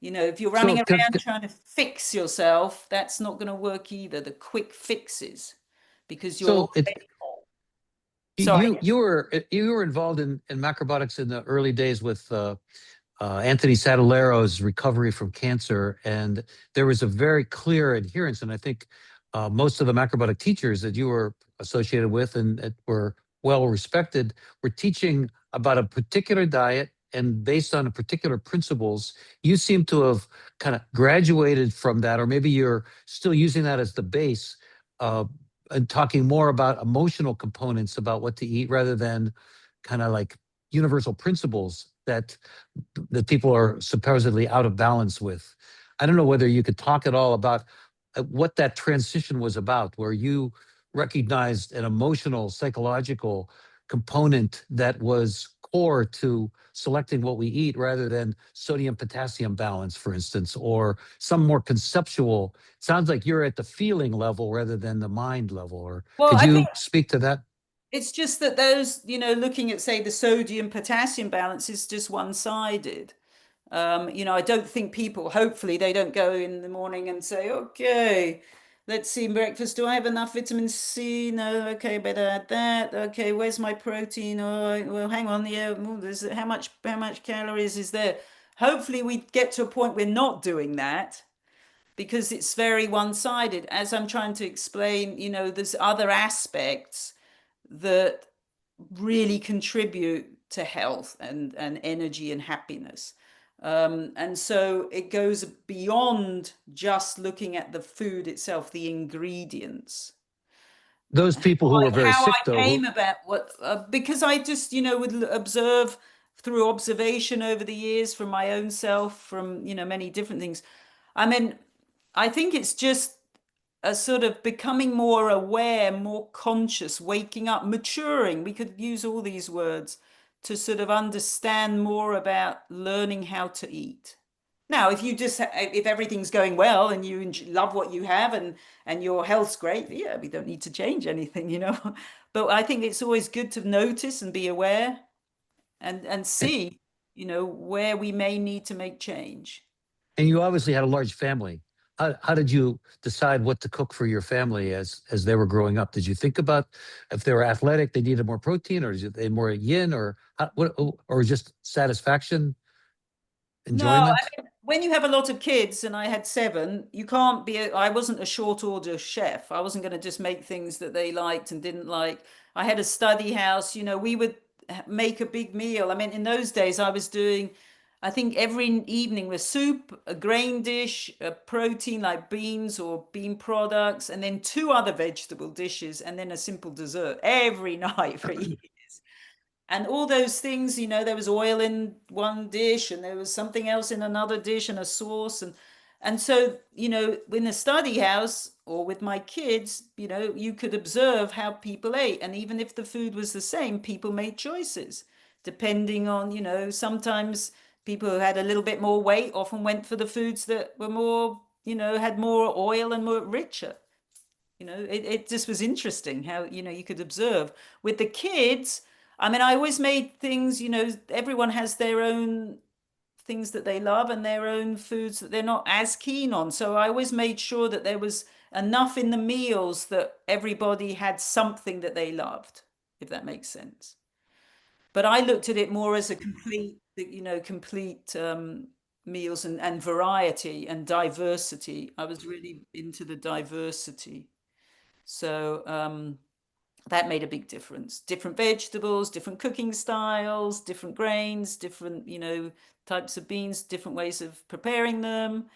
If you're running So, around trying to fix yourself, that's not going to work either. The quick fixes, because you're so it already sorry. you were involved in macrobiotics in the early days with Anthony Sadallaro's recovery from cancer, and there was a very clear adherence. And I think most of the macrobiotic teachers that you were associated with and that were well respected were teaching about a particular diet and based on a particular principles. You seem to have kind of graduated from that, or maybe you're still using that as the base. And talking more about emotional components about what to eat rather than kind of like universal principles that people are supposedly out of balance with. I don't know whether you could talk at all about what that transition was about, where you recognized an emotional, psychological component that was core to selecting what we eat rather than sodium potassium balance, for instance, or some more conceptual. Sounds like you're at the feeling level rather than the mind level. Or Well, could I think you speak to that? it's just that those, looking at, say, the sodium potassium balance is just one-sided. I don't think people, hopefully, they don't go in the morning and say, okay, let's see, breakfast, do I have enough vitamin C? No, okay, better add that. Okay, where's my protein? Oh, well, hang on, yeah, how much calories is there? Hopefully, we get to a point we're not doing that because it's very one-sided. As I'm trying to explain, there's other aspects that really contribute to health and energy and happiness. And so it goes beyond just looking at the food itself, the ingredients. Those people who were very How sick, I though, came who about because I just, would observe through observation over the years from my own self, from, many different things. I mean, I think it's just a sort of becoming more aware, more conscious, waking up, maturing. We could use all these words to sort of understand more about learning how to eat. Now, if everything's going well and you love what you have and your health's great, yeah, we don't need to change anything. But I think it's always good to notice and be aware and and see. where we may need to make change. And you obviously had a large family. How did you decide what to cook for your family as they were growing up? Did you think about if they were athletic, they needed more protein, or is it they more yin, or or just satisfaction, No, enjoyment? when you have a lot of kids, and I had seven, you can't be. I wasn't a short order chef. I wasn't going to just make things that they liked and didn't like. I had a study house. We would make a big meal. I mean, in those days, I was doing, I think every evening was soup, a grain dish, a protein like beans or bean products, and then two other vegetable dishes, and then a simple dessert every night for years. And all those things, there was oil in one dish and there was something else in another dish and a sauce. And so, in the study house or with my kids, you could observe how people ate. And even if the food was the same, people made choices depending on, sometimes people who had a little bit more weight often went for the foods that were more, had more oil and more richer. It just was interesting how, you could observe with the kids. I mean, I always made things, everyone has their own things that they love and their own foods that they're not as keen on. So I always made sure that there was enough in the meals that everybody had something that they loved, if that makes sense. But I looked at it more as a complete meals and variety and diversity. I was really into the diversity. So that made a big difference. Different vegetables, different cooking styles, different grains, different, types of beans, different ways of preparing them,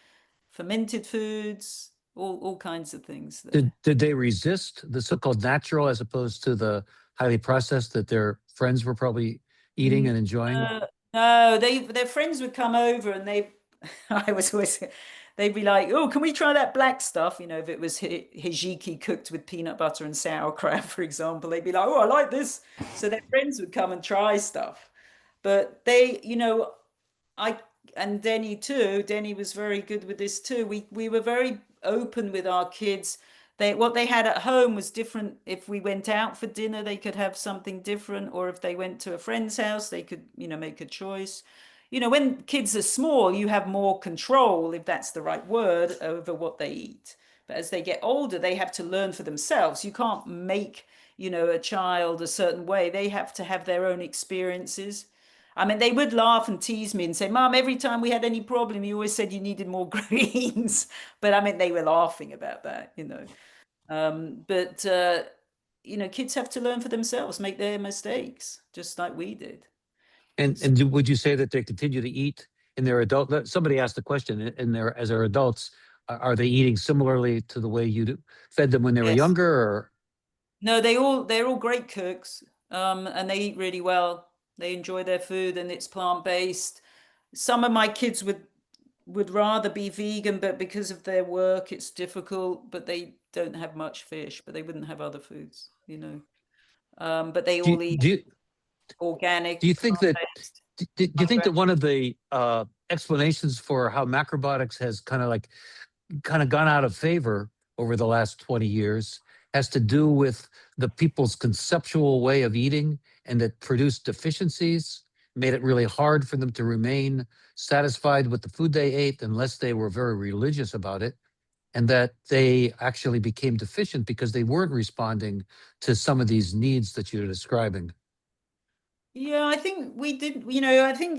fermented foods, all kinds of things Did there. they resist the so-called natural as opposed to the highly processed that their friends were probably eating and enjoying? No, their friends would come over and I was always, they'd be like, "Oh, can we try that black stuff?" If it was hijiki cooked with peanut butter and sauerkraut, for example, they'd be like, "Oh, I like this." So their friends would come and try stuff. But I and Denny too. Denny was very good with this too. We were very open with our kids. What they had at home was different. If we went out for dinner, they could have something different, or if they went to a friend's house, they could, make a choice. When kids are small, you have more control, if that's the right word, over what they eat. But as they get older, they have to learn for themselves. You can't make, a child a certain way. They have to have their own experiences. I mean, they would laugh and tease me and say, "Mom, every time we had any problem, you always said you needed more greens." But I mean, they were laughing about that. But kids have to learn for themselves, make their mistakes, just like we did. Would you say that they continue to eat in their adult? Somebody asked the question in their as their adults, are they eating similarly to the way fed them when they were Yes. younger? Or No, they're all great cooks, and they eat really well. They enjoy their food, and it's plant-based. Some of my kids would rather be vegan, but because of their work, it's difficult. But they don't have much fish, but they wouldn't have other foods. But they do you, all eat do you, do organic, you think that plant-based. do you think that one of the explanations for how macrobiotics has kind of gone out of favor over the last 20 years has to do with the people's conceptual way of eating, and that produced deficiencies, made it really hard for them to remain satisfied with the food they ate unless they were very religious about it, and that they actually became deficient because they weren't responding to some of these needs that you're describing. Yeah, I think we did, I think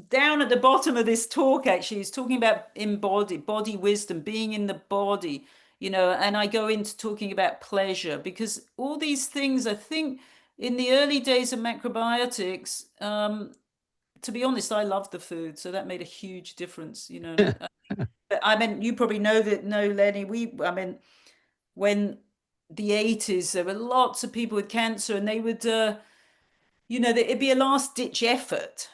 down at the bottom of this talk actually. It's talking about embodied body wisdom, being in the body, and I go into talking about pleasure because all these things, I think in the early days of macrobiotics, to be honest, I loved the food, so that made a huge difference. But I mean, you probably know that, no, Lenny, I mean, when the 80s, there were lots of people with cancer and they would, it'd be a last ditch effort.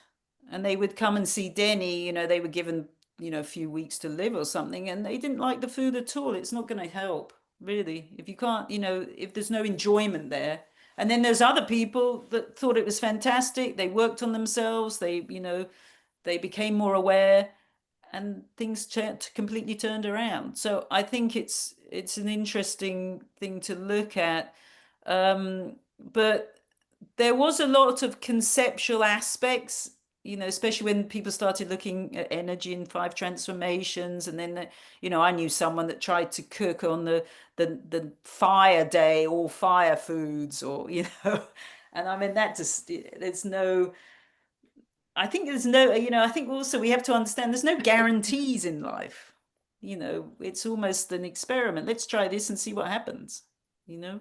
And they would come and see Denny, they were given, a few weeks to live or something, and they didn't like the food at all. It's not going to help, really. If you can't, if there's no enjoyment there. And then there's other people that thought it was fantastic. They worked on themselves. They became more aware and things completely turned around. So I think it's an interesting thing to look at. But there was a lot of conceptual aspects, especially when people started looking at energy in five transformations. And then, I knew someone that tried to cook on the fire day, all fire foods, or, and I mean, that just, there's no, I think there's no, I think also we have to understand there's no guarantees in life. It's almost an experiment. Let's try this and see what happens, you know?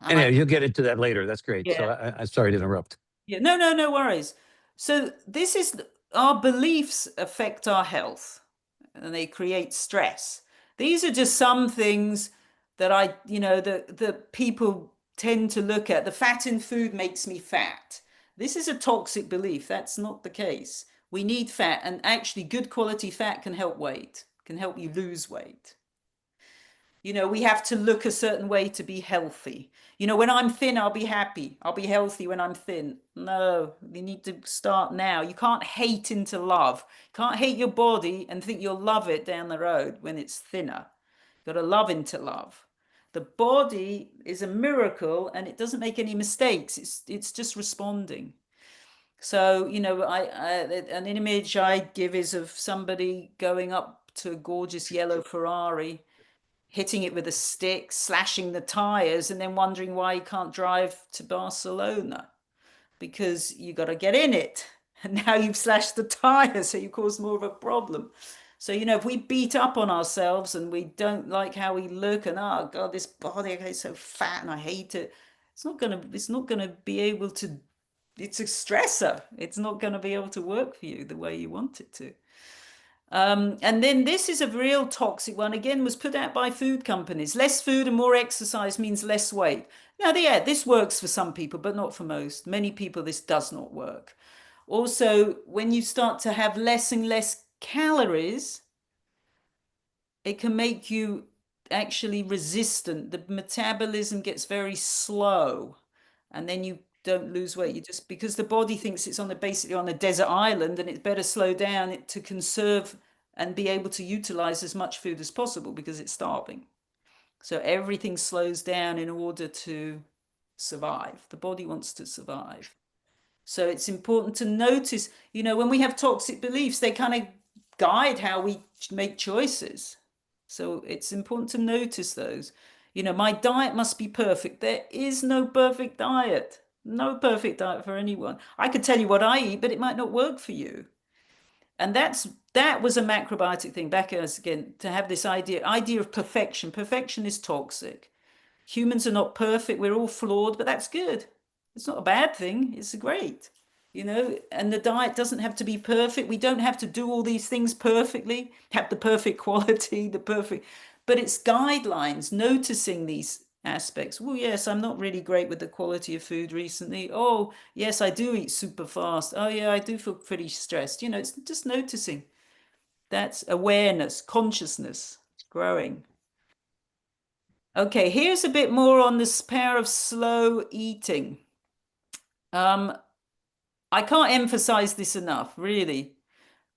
And Anyhow, I, you'll get into that later. That's great. yeah. So I'm sorry to interrupt. Yeah, no, no, no worries. So this is our beliefs affect our health and they create stress. These are just some things that that people tend to look at. The fat in food makes me fat. This is a toxic belief. That's not the case. We need fat, and actually good quality fat can help weight, can help you lose weight. We have to look a certain way to be healthy. When I'm thin, I'll be happy. I'll be healthy when I'm thin. No, you need to start now. You can't hate into love. You can't hate your body and think you'll love it down the road when it's thinner. You've got to love into love. The body is a miracle and it doesn't make any mistakes. It's just responding. So, an image I give is of somebody going up to a gorgeous yellow Ferrari, hitting it with a stick, slashing the tires, and then wondering why you can't drive to Barcelona because you got to get in it. And now you've slashed the tires, so you cause more of a problem. So, if we beat up on ourselves and we don't like how we look and oh God, this body is so fat and I hate it, it's not gonna be able to, it's a stressor. It's not gonna be able to work for you the way you want it to. And then this is a real toxic one, again, was put out by food companies. Less food and more exercise means less weight. Now, yeah, this works for some people, but not for most. Many people, this does not work. Also, when you start to have less and less calories, it can make you actually resistant. The metabolism gets very slow, and then you don't lose weight. You just because the body thinks it's basically on a desert island, and it's better slow down it to conserve and be able to utilize as much food as possible because it's starving. So everything slows down in order to survive. The body wants to survive. So it's important to notice, when we have toxic beliefs, they kind of guide how we make choices. So it's important to notice those. My diet must be perfect. There is no perfect diet. No perfect diet for anyone. I could tell you what I eat, but it might not work for you. And that was a macrobiotic thing. Back as again to have this idea of perfection. Perfection is toxic. Humans are not perfect. We're all flawed, but that's good. It's not a bad thing. It's great. And the diet doesn't have to be perfect. We don't have to do all these things perfectly, have the perfect quality, but it's guidelines, noticing these aspects. Well, yes, I'm not really great with the quality of food recently. Oh, yes, I do eat super fast. Oh, yeah, I do feel pretty stressed. It's just noticing. That's awareness, consciousness growing. Okay, here's a bit more on this power of slow eating. Um, I can't emphasize this enough, really.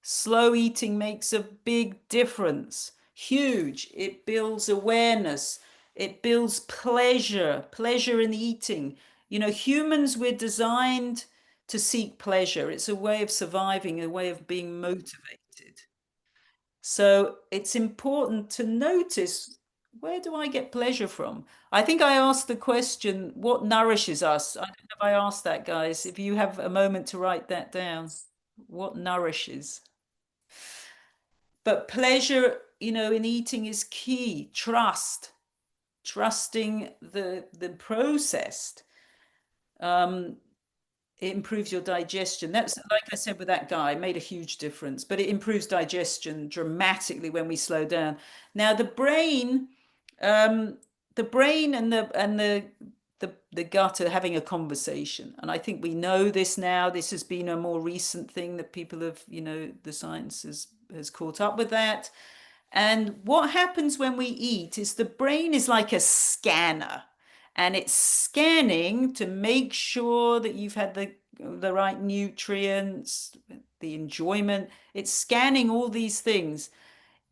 Slow eating makes a big difference. Huge. It builds awareness. It builds pleasure in eating. Humans, we're designed to seek pleasure. It's a way of surviving, a way of being motivated. So it's important to notice, where do I get pleasure from? I think I asked the question, what nourishes us? I don't know if I asked that, guys. If you have a moment to write that down, what nourishes? But pleasure, in eating is key. Trusting the processed. It improves your digestion. That's like I said with that guy, made a huge difference, but it improves digestion dramatically when we slow down. Now um, the brain and the gut are having a conversation, and I think we know this now. This has been a more recent thing that people have, the science has caught up with that. And what happens when we eat is the brain is like a scanner and it's scanning to make sure that you've had the right nutrients, the enjoyment. It's scanning all these things.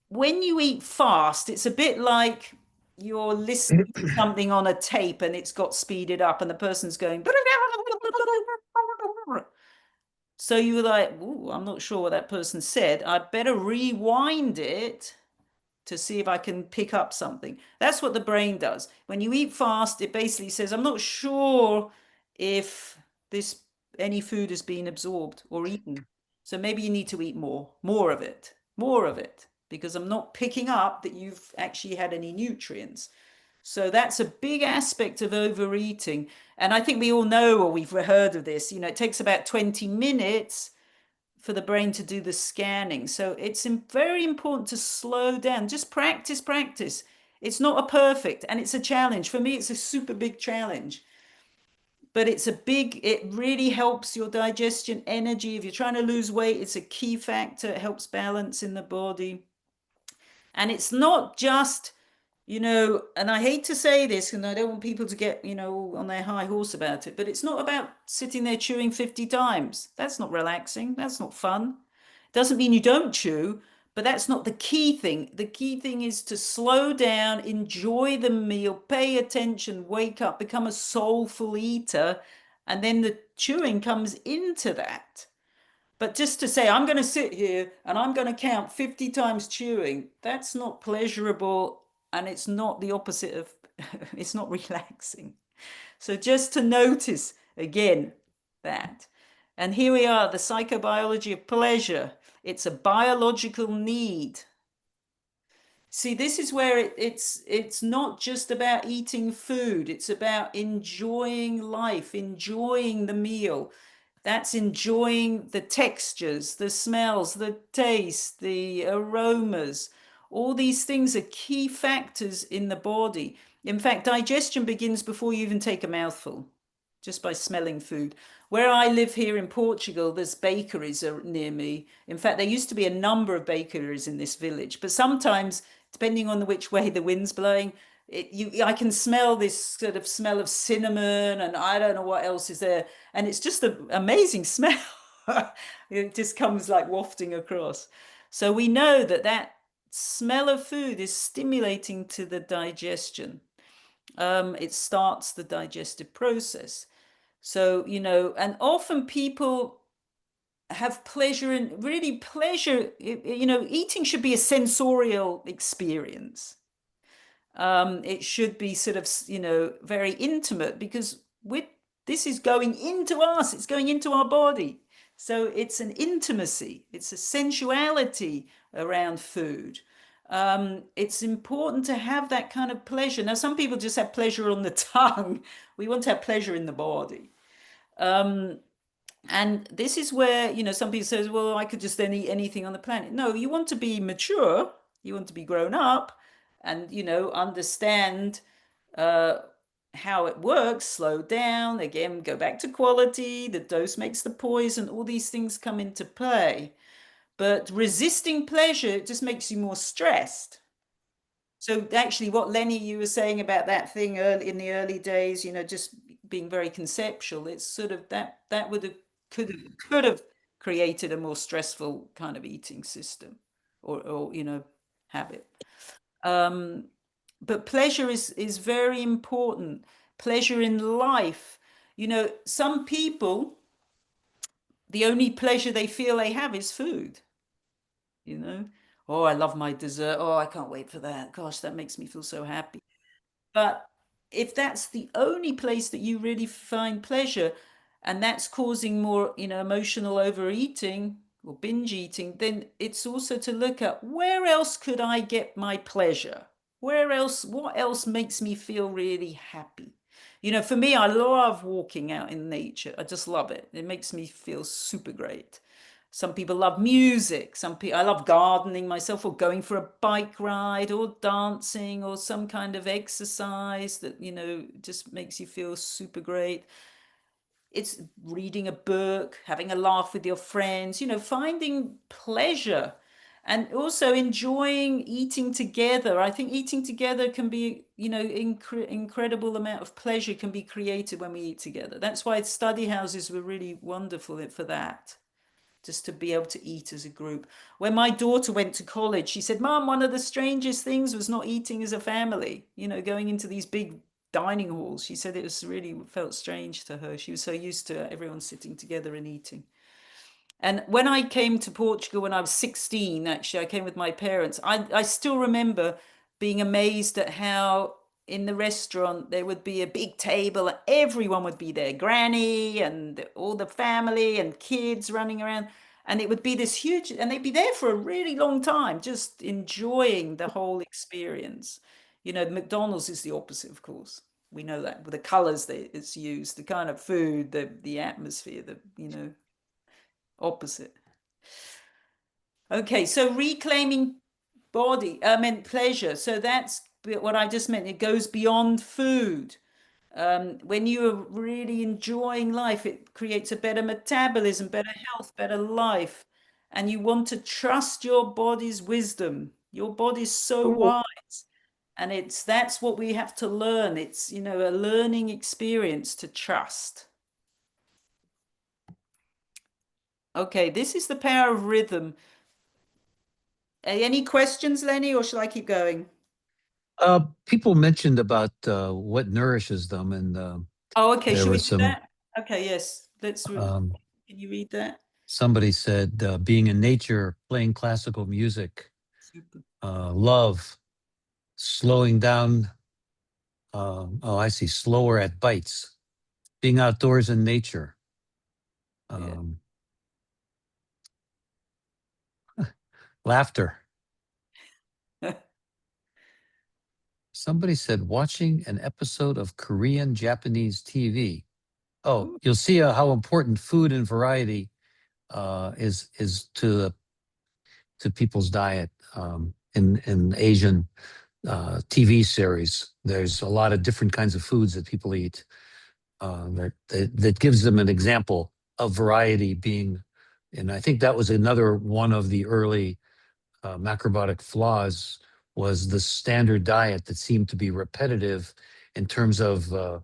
When you eat fast, it's a bit like you're listening to something on a tape and it's got speeded up and the person's going so you were like, "Ooh, I'm not sure what that person said. I'd better rewind it to see if I can pick up something." That's what the brain does. When you eat fast, it basically says, "I'm not sure if this any food has been absorbed or eaten. So maybe you need to eat more of it, because I'm not picking up that you've actually had any nutrients." So that's a big aspect of overeating. And I think we all know, or we've heard of this, it takes about 20 minutes for the brain to do the scanning. So it's very important to slow down. Just practice, practice. It's not a perfect, and it's a challenge. For me, it's a super big challenge. But it really helps your digestion, energy. If you're trying to lose weight, it's a key factor. It helps balance in the body. And it's not just, and I hate to say this, and I don't want people to get, on their high horse about it, but it's not about sitting there chewing 50 times. That's not relaxing. That's not fun. Doesn't mean you don't chew, but that's not the key thing. The key thing is to slow down, enjoy the meal, pay attention, wake up, become a soulful eater, and then the chewing comes into that. But just to say, I'm going to sit here and I'm going to count 50 times chewing, that's not pleasurable, and it's not the opposite of, it's not relaxing. So just to notice again that. And here we are, the psychobiology of pleasure. It's a biological need. See, this is where it's not just about eating food, it's about enjoying life, enjoying the meal. That's enjoying the textures, the smells, the taste, the aromas. All these things are key factors in the body. In fact, digestion begins before you even take a mouthful, just by smelling food. Where I live here in Portugal, there's bakeries near me. In fact, there used to be a number of bakeries in this village, but sometimes, depending on which way the wind's blowing, I can smell this sort of smell of cinnamon, and I don't know what else is there, and it's just an amazing smell. It just comes like wafting across. So we know that that smell of food is stimulating to the digestion. It starts the digestive process. So, and often people have pleasure in really pleasure. Eating should be a sensorial experience. It should be sort of, very intimate, because this is going into us, it's going into our body. So it's an intimacy, it's a sensuality around food. It's important to have that kind of pleasure. Now, some people just have pleasure on the tongue. We want to have pleasure in the body. And this is where, some people say, well, I could just then eat anything on the planet. No, you want to be mature, you want to be grown up, and, understand uh, how it works, slow down, again, go back to quality, the dose makes the poison, all these things come into play. But resisting pleasure, it just makes you more stressed. So actually, what Lenny, you were saying about that thing early in the early days, just being very conceptual, it's sort of that would have could have created a more stressful kind of eating system, or habit. Um, but pleasure is very important. Pleasure in life. Some people, the only pleasure they feel they have is food. You know, oh, I love my dessert. Oh, I can't wait for that. Gosh, that makes me feel so happy. But if that's the only place that you really find pleasure, and that's causing more, emotional overeating or binge eating, then it's also to look at, where else could I get my pleasure? Where else, what else makes me feel really happy? For me, I love walking out in nature. I just love it. It makes me feel super great. Some people love music. I love gardening myself, or going for a bike ride, or dancing, or some kind of exercise that, just makes you feel super great. It's reading a book, having a laugh with your friends, finding pleasure, and also enjoying eating together. I think eating together can be, incredible amount of pleasure can be created when we eat together. That's why study houses were really wonderful for that, just to be able to eat as a group. When my daughter went to college, she said, Mom, one of the strangest things was not eating as a family, going into these big dining halls. She said it was really felt strange to her. She was so used to everyone sitting together and eating. And when I came to Portugal when I was 16, actually, I came with my parents. I still remember being amazed at how in the restaurant there would be a big table and everyone would be there, granny and all the family and kids running around. And it would be this huge, and they'd be there for a really long time, just enjoying the whole experience. McDonald's is the opposite, of course. We know that with the colors that it's used, the kind of food, the atmosphere, opposite. Okay, so reclaiming I meant pleasure. So that's what I just meant. It goes beyond food. When you are really enjoying life, it creates a better metabolism, better health, better life. And you want to trust your body's wisdom. Your body's so Oh, wise. And that's what we have to learn. It's, a learning experience to trust. Okay, this is the power of rhythm. Any questions, Lenny, or shall I keep going? people mentioned about what nourishes them, and Oh, okay. there Should we was do some. that? Okay, yes. Um, Can you read that? somebody said being in nature, playing classical music, Super. love, slowing down. Oh, I see. Slower at bites. Being outdoors in nature. Yeah. Um, laughter. Somebody said watching an episode of Korean Japanese TV. Oh, Ooh, you'll see how important food and variety is to people's diet in Asian TV series. There's a lot of different kinds of foods that people eat that gives them an example of variety being, and I think that was another one of the early macrobiotic flaws was the standard diet that seemed to be repetitive in terms of the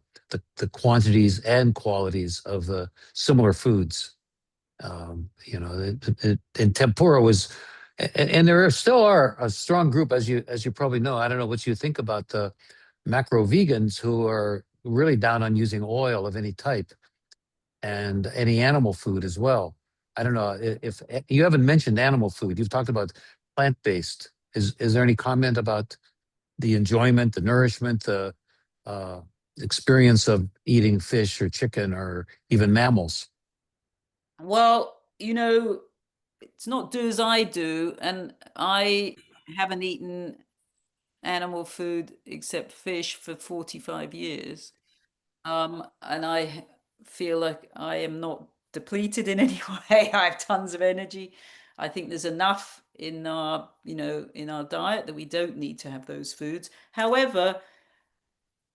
quantities and qualities of the similar foods. And tempura was, and there still are a strong group, as you probably know. I don't know what you think about the macro vegans who are really down on using oil of any type and any animal food as well. I don't know if you haven't mentioned animal food. You've talked about plant-based. Is there any comment about the enjoyment, the nourishment, the uh, experience of eating fish or chicken or even mammals? well, it's not do as I do, and I haven't eaten animal food except fish for 45 years. And I feel like I am not depleted in any way. I have tons of energy. I think there's enough in our diet that we don't need to have those foods. However,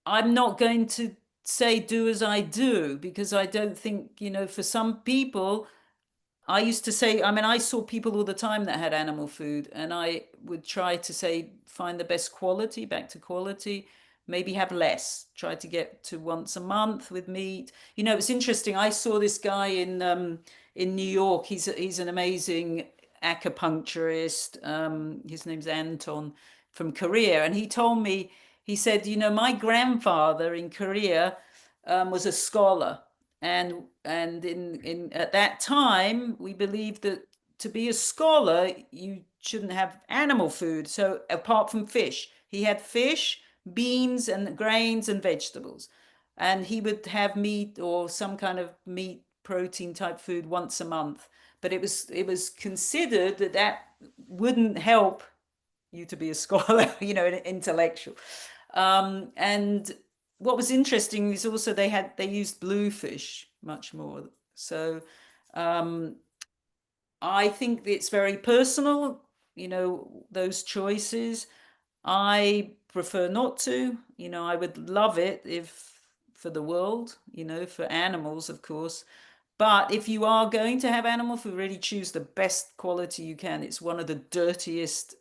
I'm not going to say do as I do because I don't think, for some people, I used to say, I mean, I saw people all the time that had animal food, and I would try to say, find the best quality, back to quality, maybe have less, try to get to once a month with meat. It's interesting. I saw this guy in New York. He's an amazing acupuncturist. His name's Anton from Korea, and he told me, he said, my grandfather in Korea was a scholar, and in at that time we believed that to be a scholar you shouldn't have animal food. So apart from fish, he had fish, beans, and grains and vegetables, and he would have meat or some kind of meat protein type food once a month. But it was considered that wouldn't help you to be a scholar, an intellectual. And what was interesting is also they used bluefish much more. So um, I think it's very personal, those choices. I prefer not to. I would love it if for the world, for animals, of course. But if you are going to have animal food, really choose the best quality you can. It's one of the dirtiest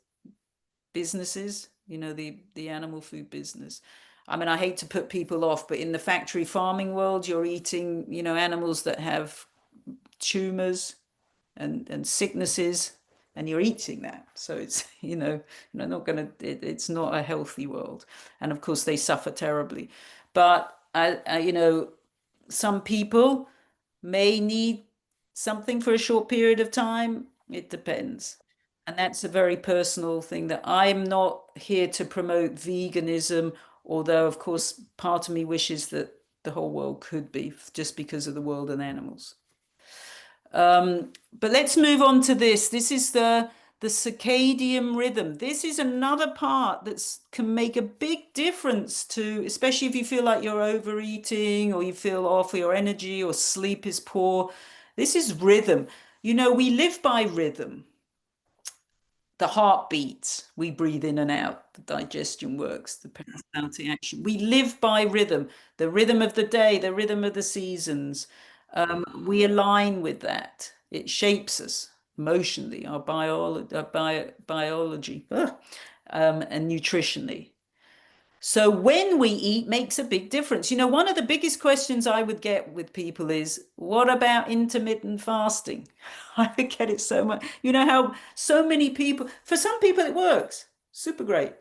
businesses, the animal food business. I mean, I hate to put people off, but in the factory farming world, you're eating, animals that have tumors, and sicknesses, and you're eating that. So it's, not gonna, it's not a healthy world. And of course, they suffer terribly. But some people may need something for a short period of time. It depends. And that's a very personal thing that I'm not here to promote veganism, although, of course, part of me wishes that the whole world could be just because of the world and animals. But let's move on to this. This is the circadian rhythm. This is another part that can make a big difference to, especially if you feel like you're overeating or you feel off your energy or sleep is poor. This is rhythm. We live by rhythm. The heart beats, we breathe in and out, the digestion works, the peristaltic action. We live by rhythm, the rhythm of the day, the rhythm of the seasons. We align with that. It shapes us emotionally, our biology, and nutritionally. So when we eat makes a big difference. One of the biggest questions I would get with people is, what about intermittent fasting? I would get it so much. You know how so many people, for some people it works, super great.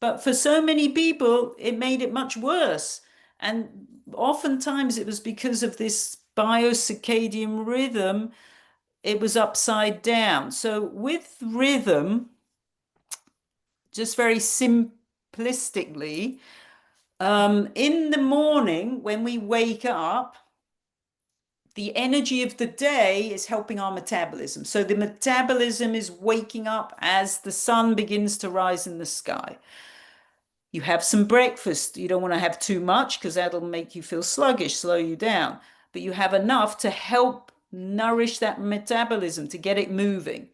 But for so many people, it made it much worse. And oftentimes it was because of this biocircadian rhythm, it was upside down. So with rhythm, just very simplistically, in the morning, when we wake up, the energy of the day is helping our metabolism. So the metabolism is waking up as the sun begins to rise in the sky. You have some breakfast. You don't want to have too much because that'll make you feel sluggish, slow you down. But you have enough to help nourish that metabolism, to get it moving.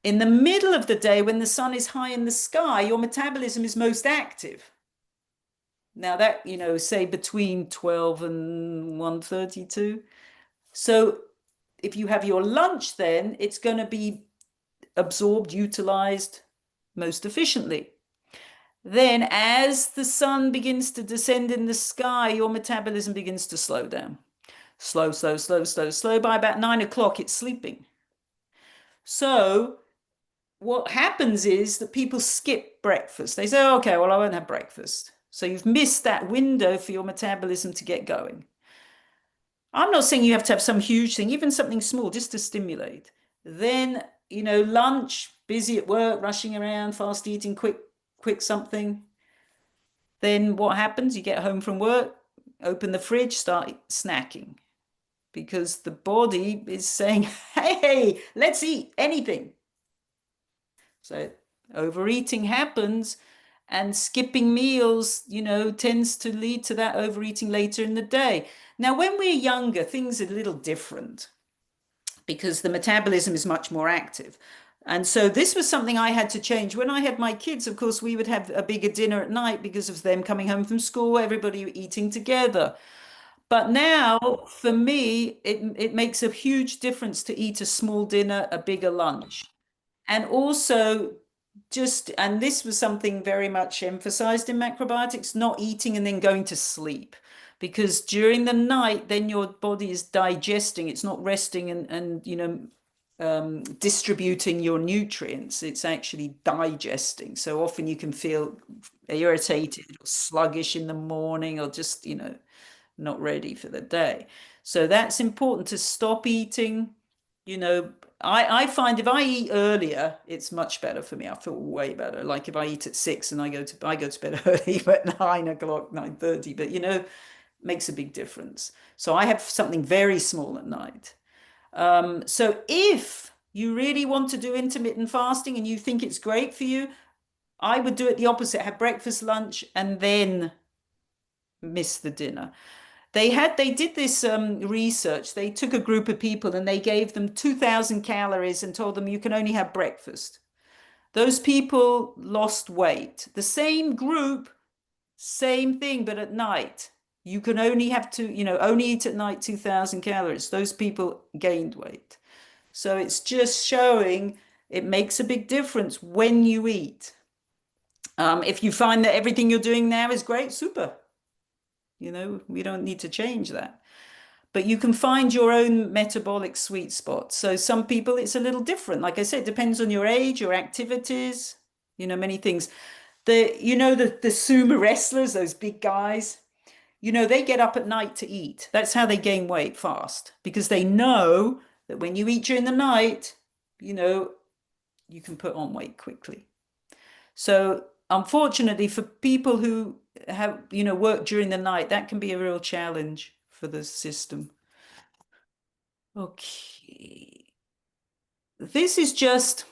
In the middle of the day, when the sun is high in the sky, your metabolism is most active. Now that, say between 12 and 1:32. So if you have your lunch, then it's going to be absorbed, utilized most efficiently. Then as the sun begins to descend in the sky, your metabolism begins to slow down. Slow, slow, slow, slow, slow. By about 9 o'clock, it's sleeping. So what happens is that people skip breakfast. They say, okay, well, I won't have breakfast. So you've missed that window for your metabolism to get going. I'm not saying you have to have some huge thing, even something small, just to stimulate. Then, lunch, busy at work, rushing around, fast eating, quick something. Then what happens? You get home from work, open the fridge, start snacking because the body is saying, hey, let's eat anything. So overeating happens, and skipping meals, tends to lead to that overeating later in the day. Now, when we're younger, things are a little different because the metabolism is much more active. And so this was something I had to change. When I had my kids, of course, we would have a bigger dinner at night because of them coming home from school, everybody eating together. But now, for me, it makes a huge difference to eat a small dinner, a bigger lunch. And also, and this was something very much emphasized in macrobiotics, not eating and then going to sleep. Because during the night, then your body is digesting, it's not resting and distributing your nutrients, it's actually digesting. So often you can feel irritated or sluggish in the morning or just, not ready for the day. So that's important to stop eating. I find if I eat earlier, it's much better for me. I feel way better. Like if I eat at 6 and I go to bed early, but 9 o'clock, 9:30, but makes a big difference. So I have something very small at night. So if you really want to do intermittent fasting and you think it's great for you, I would do it the opposite, have breakfast, lunch, and then miss the dinner. They did this research. They took a group of people and they gave them 2,000 calories and told them you can only have breakfast. Those people lost weight. The same group, same thing, but at night. You can only only eat at night 2,000 calories. Those people gained weight. So it's just showing it makes a big difference when you eat. If you find that everything you're doing now is great, super. We don't need to change that. but you can find your own metabolic sweet spot. So some people it's a little different. Like I said, it depends on your age, your activities, many things. The sumo wrestlers, those big guys, they get up at night to eat. That's how they gain weight fast because they know that when you eat during the night, you know, you can put on weight quickly. So unfortunately for people who have, work during the night, that can be a real challenge for the system. Okay. This is just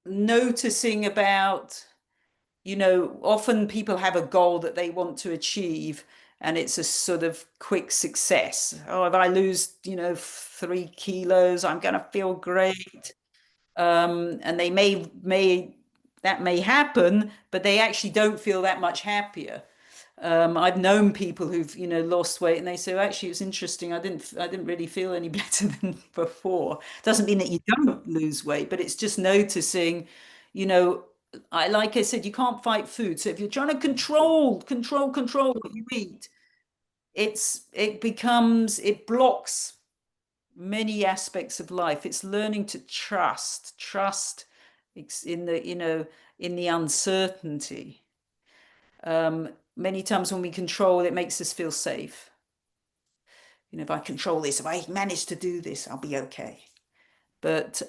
noticing about, often people have a goal that they want to achieve and it's a sort of quick success. Oh, if I lose, 3 kilos, I'm going to feel great. And they that may happen, but they actually don't feel that much happier. I've known people who've, lost weight and they say, "Oh, actually, it's interesting. I didn't really feel any better than before." Doesn't mean that you don't lose weight, but it's just noticing, you know, like I said, you can't fight food. So if you're trying to control what you eat, it blocks many aspects of life. It's learning to trust in the uncertainty. Many times when we control, it makes us feel safe. If I control this, if I manage to do this, I'll be okay. But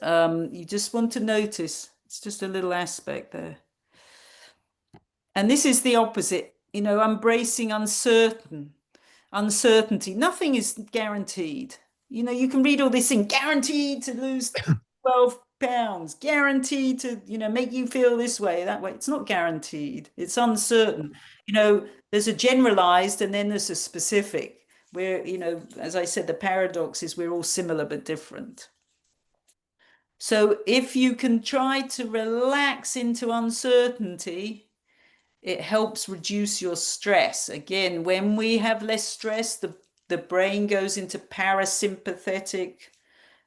you just want to notice, it's just a little aspect there. And this is the opposite, embracing uncertainty. Nothing is guaranteed. You can read all this thing, guaranteed to lose 12 pounds, guaranteed to, make you feel this way, that way. It's not guaranteed. It's uncertain. There's a generalized and then there's a specific where, as I said, the paradox is we're all similar but different. So if you can try to relax into uncertainty, it helps reduce your stress. Again, when we have less stress, the brain goes into parasympathetic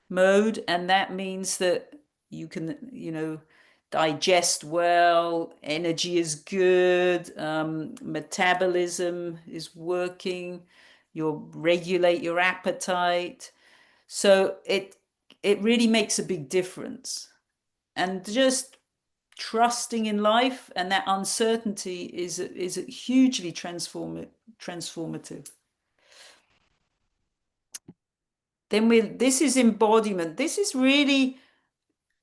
mode, and that means that you can, digest well, energy is good, metabolism is working, you regulate your appetite. So it really makes a big difference. And just trusting in life and that uncertainty is hugely transformative. Then this is embodiment. This is really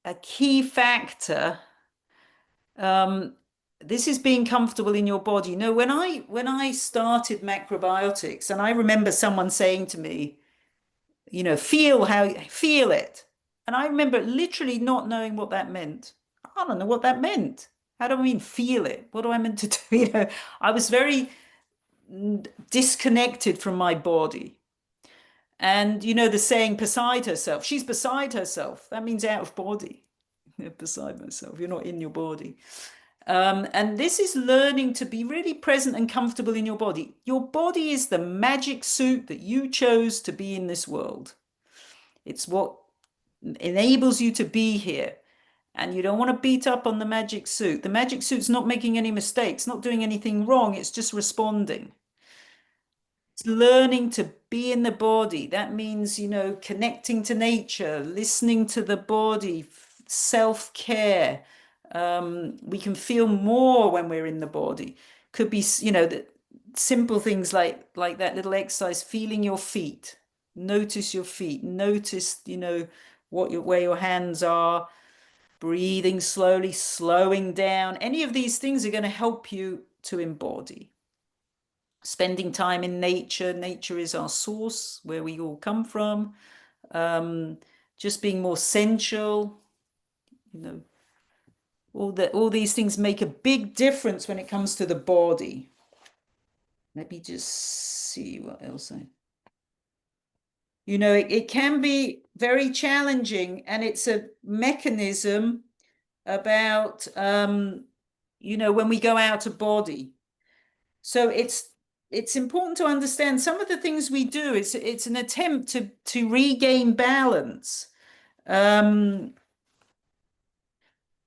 a key factor. This is being comfortable in your body. When I started macrobiotics, and I remember someone saying to me, feel it. And I remember literally not knowing what that meant. I don't know what that meant. How do I mean feel it? What do I meant to do? I was very disconnected from my body. And the saying beside herself, she's beside herself. That means out of body. Beside myself. You're not in your body. And this is learning to be really present and comfortable in your body. Your body is the magic suit that you chose to be in this world. It's what enables you to be here. And you don't want to beat up on the magic suit. The magic suit's not making any mistakes, not doing anything wrong. It's just responding. It's learning to be in the body. That means, connecting to nature, listening to the body, self-care. We can feel more when we're in the body. Could be, the simple things like that little exercise, feeling your feet. Notice your feet. Notice, where your hands are. Breathing slowly, slowing down. Any of these things are going to help you to embody. Spending time in nature. Nature is our source, where we all come from. Just being more sensual, all these things make a big difference when it comes to the body. Let me just see what else it can be very challenging, and it's a mechanism about when we go out of body. So it's important to understand some of the things we do. It's an attempt to regain balance. And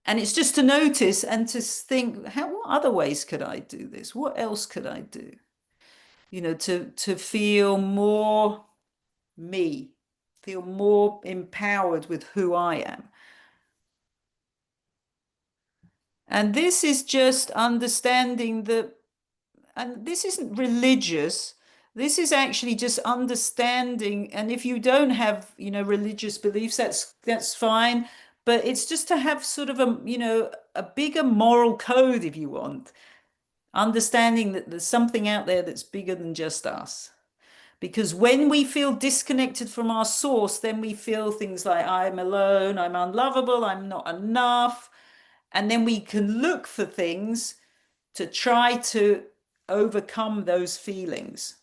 it's just to notice and to think, what other ways could I do this? What else could I do? to feel more me, feel more empowered with who I am. And this is just understanding that, and this isn't religious. This is actually just understanding. And if you don't have, religious beliefs, that's fine. But it's just to have sort of a bigger moral code, if you want, understanding that there's something out there that's bigger than just us. Because when we feel disconnected from our source, then we feel things like I'm alone, I'm unlovable, I'm not enough. And then we can look for things to try to overcome those feelings.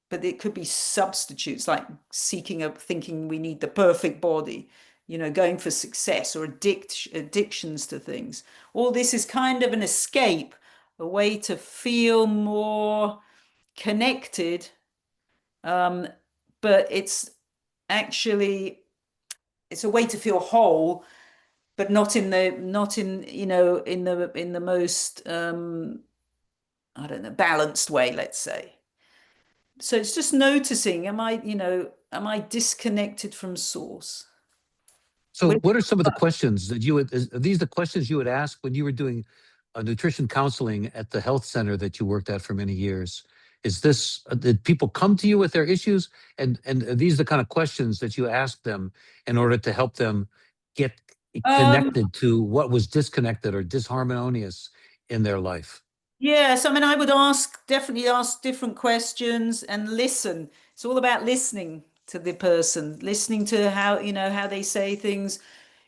But it could be substitutes like thinking we need the perfect body, going for success or addictions to things. All this is kind of an escape, a way to feel more connected. Um, but actually it's a way to feel whole, but not in in the most I don't know, balanced way, let's say. So it's just noticing, am I disconnected from source? So what are some of the questions that are these the questions you would ask when you were doing nutrition counseling at the health center that you worked at for many years? Did people come to you with their issues? And are these the kind of questions that you ask them in order to help them get Um, connected to what was disconnected or disharmonious in their life? Yes, I mean, I would definitely ask different questions and listen. It's all about listening to the person, listening to how they say things.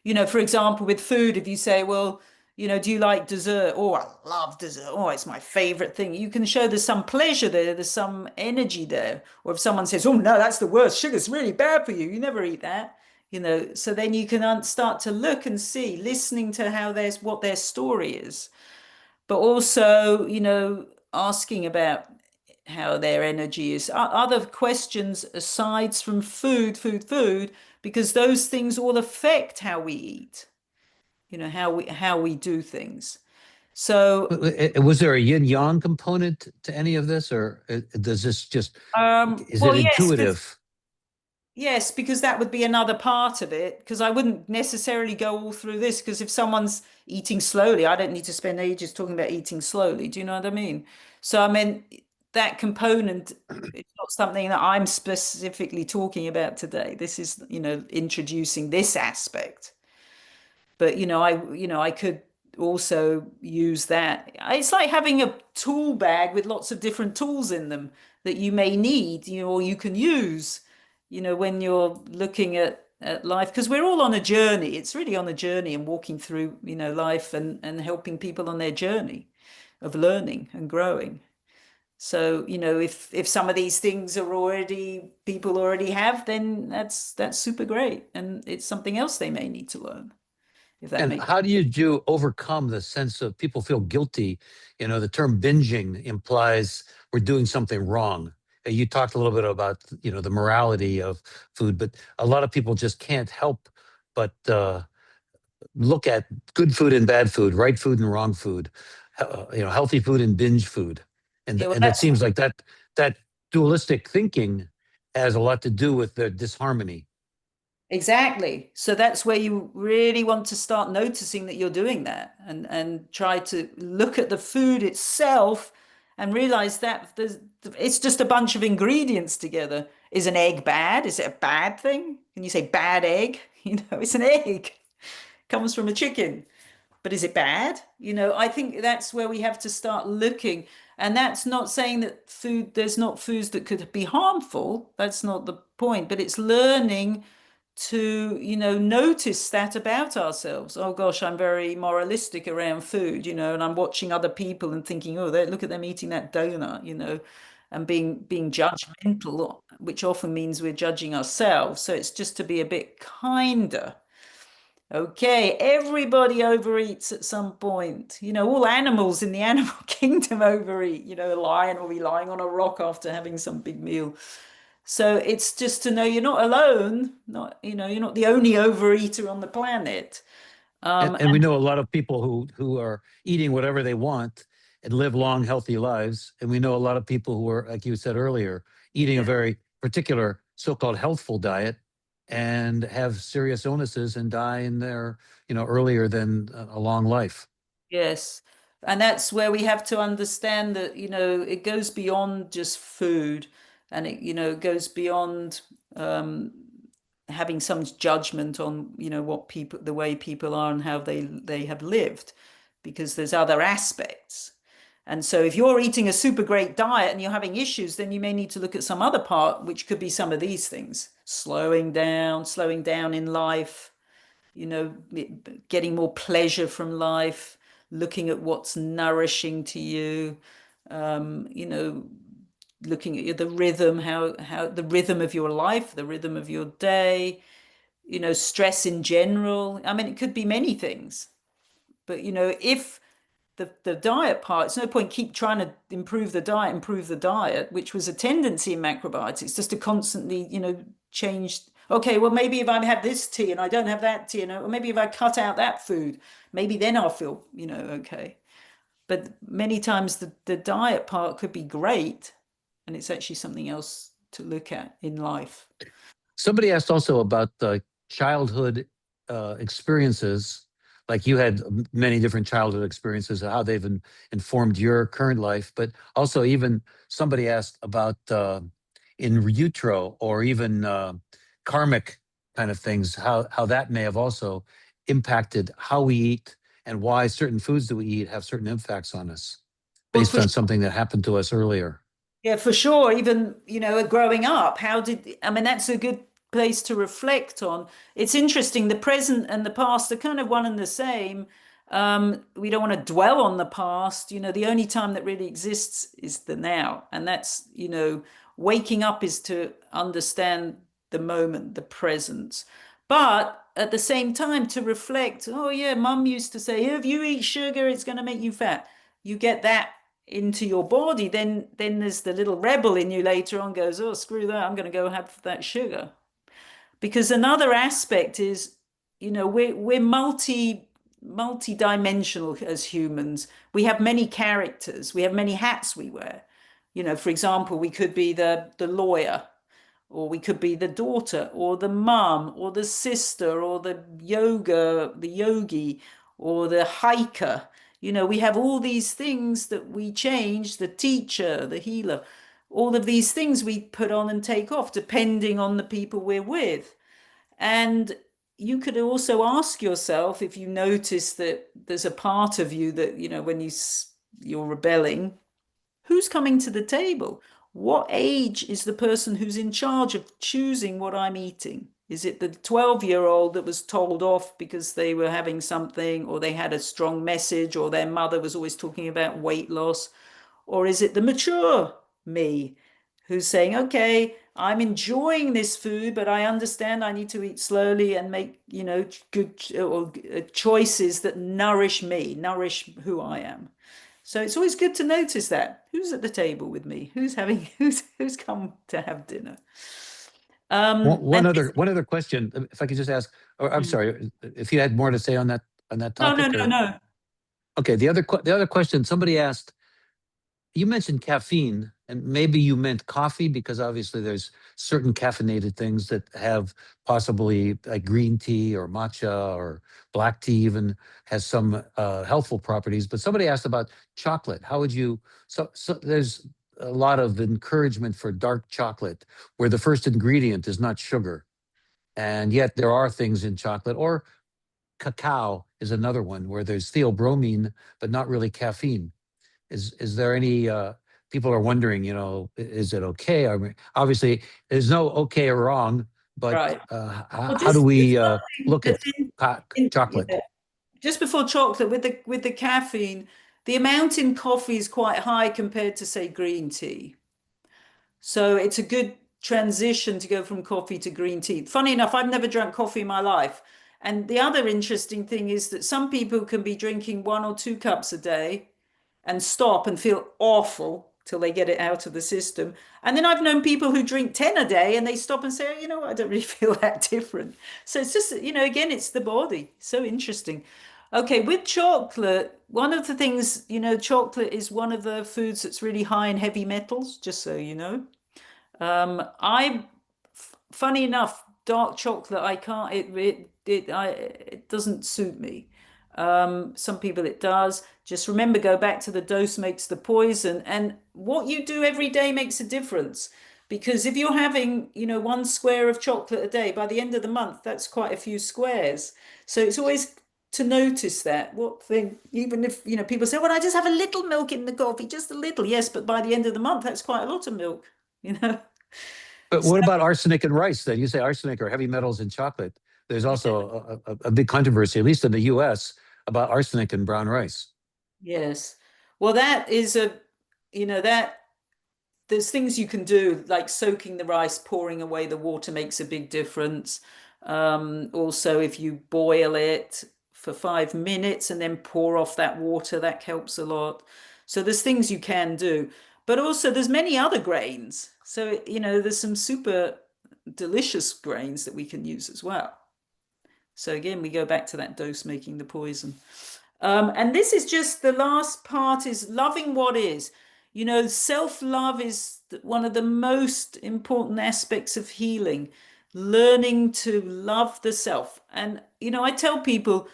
For example, with food, if you say, well, do you like dessert? Oh, I love dessert. Oh, it's my favorite thing. You can show there's some pleasure there, there's some energy there. Or if someone says, oh, no, that's the worst. Sugar's really bad for you. You never eat that. So then you can start to look and see, listening to what their story is, but also, asking about how their energy is. Other questions aside from food, because those things all affect how we eat, how we do things. So, Was there a yin yang component to any of this, or does this just is well, it intuitive? yes, because that would be another part of it. Because I wouldn't necessarily go all through this. Because if someone's eating slowly, I don't need to spend ages talking about eating slowly. Do you know what I mean? So I mean that component. It's not something that I'm specifically talking about today. This is, introducing this aspect. But I could also use that. It's like having a tool bag with lots of different tools in them that you may need, or you can use, when you're looking at life, because we're all on a journey. It's really on a journey and walking through, life, and helping people on their journey of learning and growing. So, if some of these things are already people already have, then that's super great, and it's something else they may need to learn, if that And makes. how do you overcome the sense of people feel guilty? The term binging implies we're doing something wrong. You talked a little bit about, the morality of food, but a lot of people just can't help but look at good food and bad food, right food and wrong food, healthy food and binge food. And Yeah, well, and it seems like that dualistic thinking has a lot to do with the disharmony. exactly. So that's where you really want to start noticing that you're doing that, and try to look at the food itself and realize that it's just a bunch of ingredients together. Is an egg bad? Is it a bad thing? Can you say bad egg? It's an egg. Comes from a chicken. But is it bad? I think that's where we have to start looking. And that's not saying that there's not foods that could be harmful. That's not the point. But it's learning to, notice that about ourselves. Oh gosh, I'm very moralistic around food, and I'm watching other people and thinking, oh, look at them eating that donut, and being judgmental, which often means we're judging ourselves. So it's just to be a bit kinder. Okay, everybody overeats at some point. All animals in the animal kingdom overeat. A lion will be lying on a rock after having some big meal. So it's just to know you're not alone. You're not the only overeater on the planet. And, Um, and we know a lot of people who are eating whatever they want, and live long, healthy lives. And we know a lot of people who are, like you said earlier, eating a Yeah. very particular so-called healthful diet and have serious illnesses and die in their, earlier than a long life. Yes. And that's where we have to understand that, it goes beyond just food and it goes beyond um, having some judgment on, what people, the way people are and how they have lived, because there's other aspects. And so if you're eating a super great diet and you're having issues, then you may need to look at some other part, which could be some of these things: slowing down in life, you know, getting more pleasure from life, looking at what's nourishing to you, you know, looking at the rhythm, how the rhythm of your life, the rhythm of your day, stress in general. I mean, it could be many things, but if the diet part, it's no point keep trying to improve the diet, which was a tendency in macrobiotics, just to constantly, change. Okay, well, maybe if I have this tea and I don't have that tea, or maybe if I cut out that food, maybe then I'll feel, okay. But many times the diet part could be great, and it's actually something else to look at in life. Somebody asked also about the childhood experiences, like you had many different childhood experiences, how they've informed your current life, but also even somebody asked about in utero or even karmic kind of things, how that may have also impacted how we eat and why certain foods that we eat have certain impacts on us Well, based for on something that happened to us earlier. Yeah, for sure. Even, growing up, I mean, that's a good place to reflect on. It's interesting. The present and the past are kind of one and the same. We don't want to dwell on the past. The only time that really exists is the now. And that's, waking up is to understand the moment, the present. But at the same time, to reflect, oh, yeah, mum used to say, if you eat sugar, it's going to make you fat. You get that into your body, then there's the little rebel in you later on goes, oh, screw that, I'm going to go have that sugar. Because another aspect is, we're multi-dimensional as humans. We have many characters, we have many hats we wear. For example, we could be the lawyer, or we could be the daughter or the mum or the sister or the yogi or the hiker. We have all these things that we change, the teacher, the healer, all of these things we put on and take off depending on the people we're with. And you could also ask yourself, if you notice that there's a part of you that, when you're rebelling, who's coming to the table? What age is the person who's in charge of choosing what I'm eating? Is it the 12-year-old that was told off because they were having something, or they had a strong message, or their mother was always talking about weight loss? Or is it the mature me who's saying, okay, I'm enjoying this food, but I understand I need to eat slowly and make, good or choices that nourish me, nourish who I am. So it's always good to notice that. Who's at the table with me? Who's having who's come to have dinner? And One other question, if I could just ask, or I'm sorry, if you had more to say on that no, no, topic, no, or no. okay, the other question somebody asked, you mentioned caffeine, and maybe you meant coffee because obviously there's certain caffeinated things that have possibly like green tea or matcha or black tea even has some healthful properties. But somebody asked about chocolate. How would you? So there's a lot of encouragement for dark chocolate where the first ingredient is not sugar, and yet there are things in chocolate or cacao is another one where there's theobromine but not really caffeine. Is there any people are wondering, is it okay? I mean, obviously, there's no okay or wrong, but Right. Well, how do just we one thing look that's at chocolate? yeah, just before chocolate with the caffeine, the amount in coffee is quite high compared to, say, green tea. So it's a good transition to go from coffee to green tea. Funny enough, I've never drank coffee in my life. And the other interesting thing is that some people can be drinking 1 or 2 cups a day and stop and feel awful till they get it out of the system. And then I've known people who drink 10 a day and they stop and say, oh, I don't really feel that different. So it's just, again, it's the body. So interesting. Okay, with chocolate, one of the things, chocolate is one of the foods that's really high in heavy metals, just so you know. Funny enough, dark chocolate, I can't, it doesn't suit me. Some people it does. Just remember, go back to the dose makes the poison. And what you do every day makes a difference. Because if you're having, 1 square of chocolate a day, by the end of the month, that's quite a few squares. So it's always to notice that what thing, even if, people say, well, I just have a little milk in the coffee, just a little. Yes, but by the end of the month, that's quite a lot of milk, you know. But So, what about arsenic and rice then? You say arsenic or heavy metals in chocolate. There's also a big controversy, at least in the US, about arsenic in brown rice. yes. Well, that is that there's things you can do, like soaking the rice, pouring away the water makes a big difference. Also, if you boil it for 5 minutes and then pour off that water, that helps a lot. So there's things you can do. But also there's many other grains. So, there's some super delicious grains that we can use as well. So again, we go back to that dose making the poison. And this is just the last part is loving what is. Self-love is one of the most important aspects of healing, learning to love the self. And, I tell people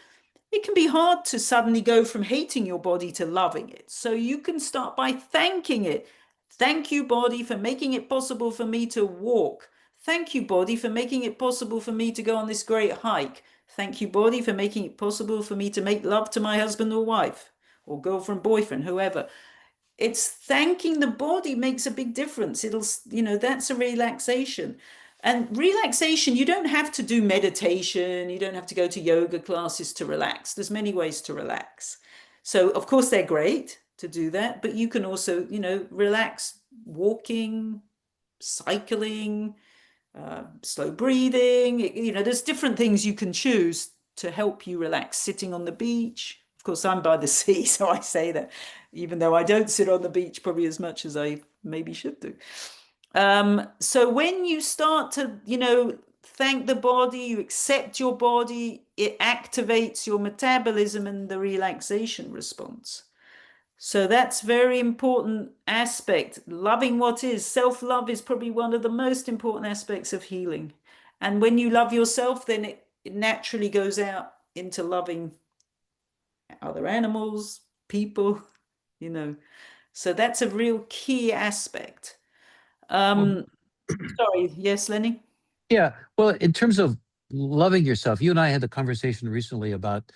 it can be hard to suddenly go from hating your body to loving it. So you can start by thanking it. Thank you, body, for making it possible for me to walk. Thank you, body, for making it possible for me to go on this great hike. Thank you, body, for making it possible for me to make love to my husband or wife or girlfriend, boyfriend, whoever. It's thanking the body makes a big difference. That's a relaxation. And relaxation, you don't have to do meditation, you don't have to go to yoga classes to relax. There's many ways to relax. So, of course, they're great to do that, but you can also, relax walking, cycling, slow breathing. There's different things you can choose to help you relax. Sitting on the beach. Of course, I'm by the sea, so I say that, even though I don't sit on the beach probably as much as I maybe should do. So when you start to, thank the body, you accept your body, it activates your metabolism and the relaxation response. So that's very important aspect. Loving what is. Self-love is probably one of the most important aspects of healing. And when you love yourself, then it naturally goes out into loving other animals, people, you know. So that's a real key aspect. Well, Um, Sorry, yes, Lenny? yeah. Well, in terms of loving yourself, you and I had the conversation recently about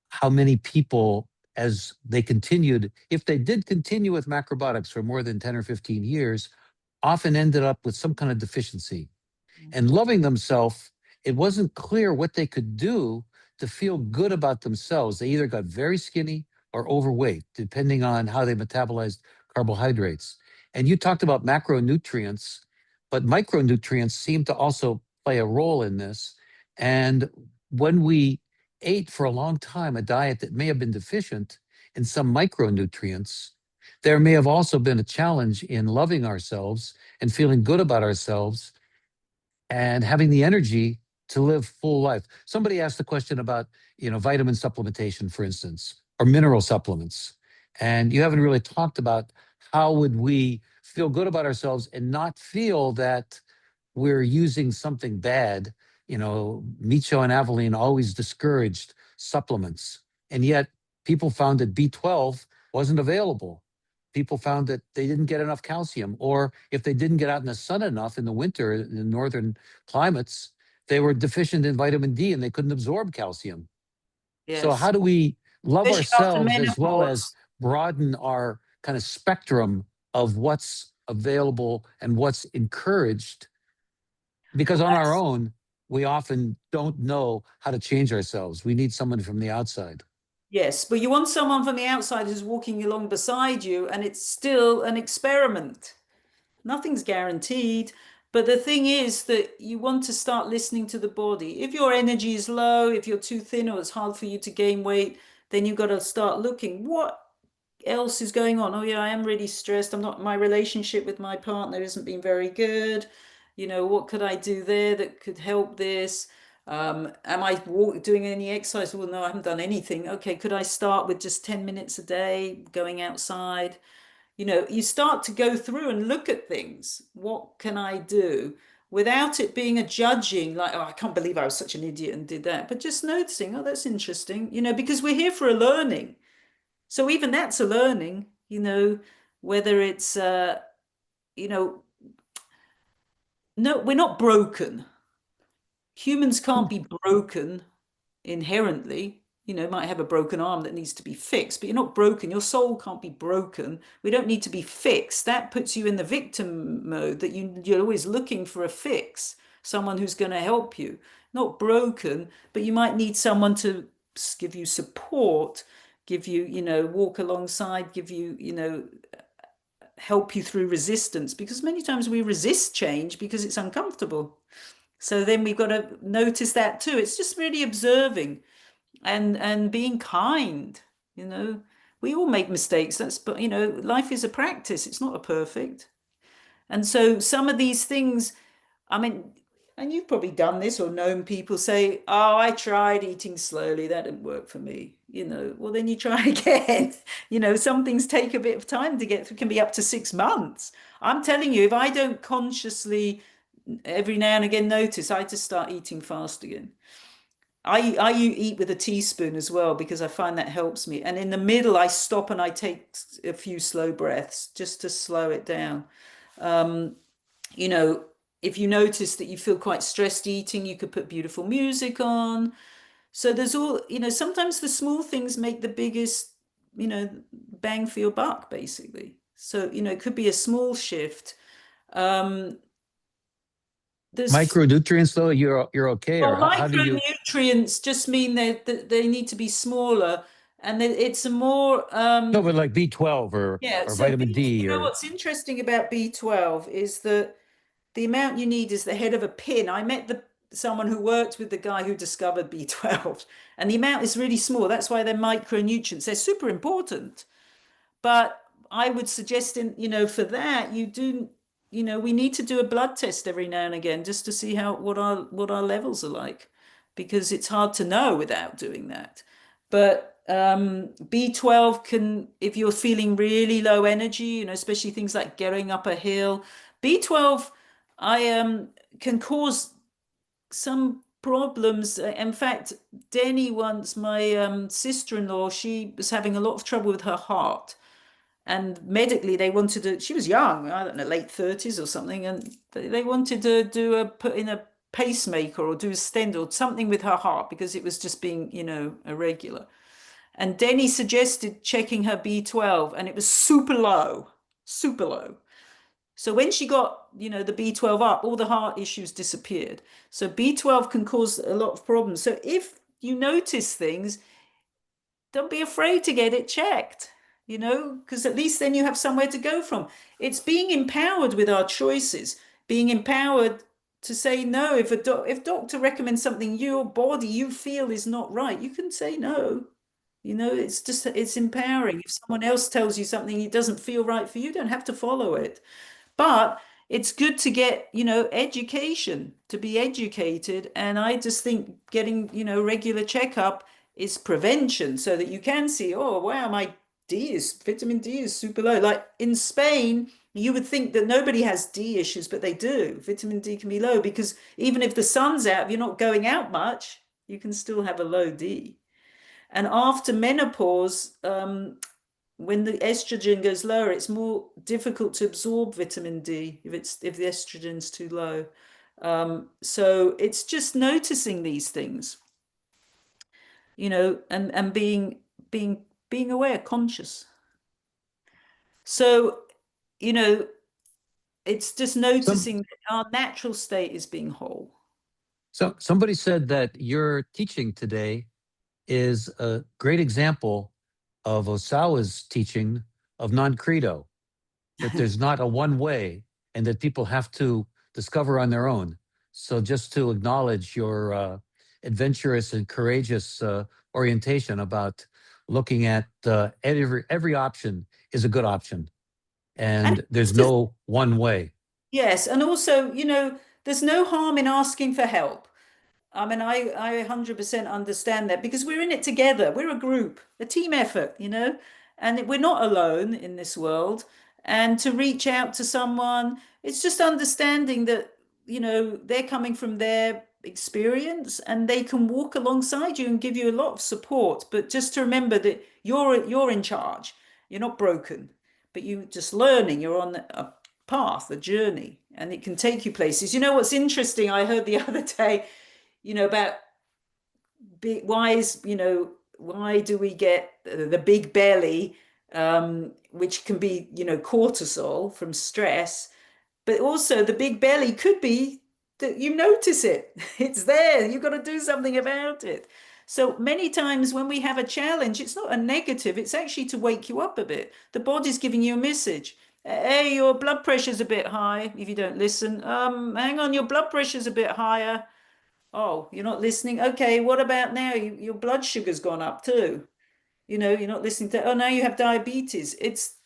how many people, as they continued, if they did continue with macrobiotics for more than 10 or 15 years, often ended up with some kind of deficiency. And loving themselves, it wasn't clear what they could do to feel good about themselves. They either got very skinny or overweight, depending on how they metabolized carbohydrates. And you talked about macronutrients, but micronutrients seem to also play a role in this. And when we ate for a long time a diet that may have been deficient in some micronutrients, there may have also been a challenge in loving ourselves and feeling good about ourselves and having the energy to live full life. Somebody asked the question about, vitamin supplementation, for instance, or mineral supplements. And you haven't really talked about how would we feel good about ourselves and not feel that we're using something bad. Micho and Aveline always discouraged supplements. And yet people found that B12 wasn't available. People found that they didn't get enough calcium, or if they didn't get out in the sun enough in the winter in northern climates, they were deficient in vitamin D and they couldn't absorb calcium. So, Yes. how do we love Especially after ourselves as well as menopause. broaden our kind of spectrum of what's available and what's encouraged? Because Well, on our own, we often don't know how to change ourselves. We need someone from the outside. yes, but you want someone from the outside who's walking along beside you, and it's still an experiment. Nothing's guaranteed. But the thing is that you want to start listening to the body. If your energy is low, if you're too thin or it's hard for you to gain weight, then you've got to start looking what else is going on. Oh yeah, I am really stressed. My relationship with my partner isn't being very good. What could I do there that could help this? Am I doing any exercise? Well, no, I haven't done anything. Okay, could I start with just 10 minutes a day going outside? You start to go through and look at things. What can I do? Without it being a judging, like, oh, I can't believe I was such an idiot and did that, but just noticing, oh, that's interesting, because we're here for a learning. So even that's a learning, whether it's, you know, no, we're not broken. Humans can't be broken inherently. Might have a broken arm that needs to be fixed, but you're not broken. Your soul can't be broken. We don't need to be fixed. That puts you in the victim mode that you're always looking for a fix, someone who's going to help you. Not broken, but you might need someone to give you support, give you, walk alongside, give you, help you through resistance, because many times we resist change because it's uncomfortable. So then we've got to notice that too. It's just really observing and being kind. you know we all make mistakes. But life is a practice. It's not a perfect. And so some of these things, I mean, and you've probably done this or known people say, oh, I tried eating slowly, that didn't work for me. Well, then you try again. Some things take a bit of time to get through, can be up to 6 months. I'm telling you, if I don't consciously every now and again notice, I just start eating fast again. I eat with a teaspoon as well, because I find that helps me. And in the middle, I stop and I take a few slow breaths just to slow it down. Um, you know, if you notice that you feel quite stressed eating, you could put beautiful music on. So there's sometimes the small things make the biggest, bang for your buck, basically. So, it could be a small shift. Um, there's Micronutrients, though, you're okay, or Well, how do you? micronutrients just mean that they need to be smaller, and it's a more No, but like B12 yeah. or So vitamin D or what's interesting about B12 is that the amount you need is the head of a pin. I met someone who worked with the guy who discovered B12, and the amount is really small. That's why they're micronutrients. They're super important. But I would suggest, for that, we need to do a blood test every now and again just to see what our levels are like, because it's hard to know without doing that. But B12 can, if you're feeling really low energy, especially things like getting up a hill, B12 I can cause some problems. In fact, Denny once, my sister-in-law, she was having a lot of trouble with her heart, and medically they wanted to, she was young, I don't know, late 30s or something, and they wanted to put in a pacemaker or do a stent or something with her heart, because it was just being irregular. And Denny suggested checking her B12, and it was super low, super low. So when she got the B12 up, all the heart issues disappeared. So B12 can cause a lot of problems. So if you notice things, don't be afraid to get it checked, because at least then you have somewhere to go from. It's being empowered with our choices, being empowered to say no. If doctor recommends something your body you feel is not right, you can say no. It's empowering. If someone else tells you something it doesn't feel right for you, you don't have to follow it. But it's good to get, education, to be educated. And I just think getting, regular checkup is prevention, so that you can see, oh, wow, my vitamin D is super low. Like in Spain, you would think that nobody has D issues, but they do. Vitamin D can be low because even if the sun's out, if you're not going out much, you can still have a low D. And after menopause, when the estrogen goes lower, it's more difficult to absorb vitamin D if the estrogen's too low. So it's just noticing these things, and being aware, conscious. So, you know, it's just some noticing that our natural state is being whole. somebody said that your teaching today is a great example of Osawa's teaching of non-credo, that there's not a one way and that people have to discover on their own. So just to acknowledge your adventurous and courageous orientation about looking at every option is a good option, And and it's there's just, no one way. yes, and also, there's no harm in asking for help. I mean, I 100% understand that because we're in it together. We're a group, a team effort, and we're not alone in this world. And to reach out to someone, it's just understanding that, they're coming from their experience and they can walk alongside you and give you a lot of support. But just to remember that you're in charge. You're not broken, but you just learning. You're on a path, a journey, and it can take you places. You know what's interesting? I heard the other day about why is, why do we get the big belly, which can be, cortisol from stress, but also the big belly could be that you notice it. It's there. You've got to do something about it. So many times when we have a challenge, it's not a negative, it's actually to wake you up a bit. The body's giving you a message. Hey, your blood pressure's a bit high if you don't listen. Hang on, your blood pressure's a bit higher. Oh, you're not listening? Okay, what about now? Your blood sugar's gone up too. You're not listening to, oh, now you have diabetes. It's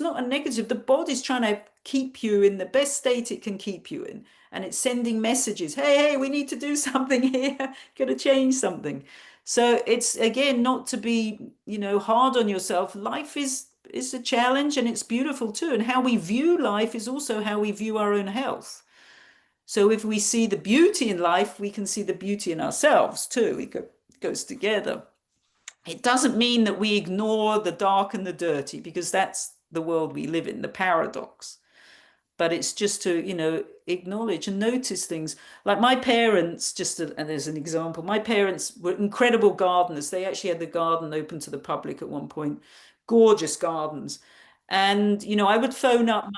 not a negative. The body's trying to keep you in the best state it can keep you in. And it's sending messages. Hey, we need to do something here. Got to change something. So it's again not to be, hard on yourself. Life is a challenge and it's beautiful too. And how we view life is also how we view our own health. So if we see the beauty in life, we can see the beauty in ourselves too. It goes together. It doesn't mean that we ignore the dark and the dirty because that's the world we live in, the paradox. But it's just to, acknowledge and notice things. Like my parents, and there's an example, my parents were incredible gardeners. They actually had the garden open to the public at one point, gorgeous gardens. And, I would phone up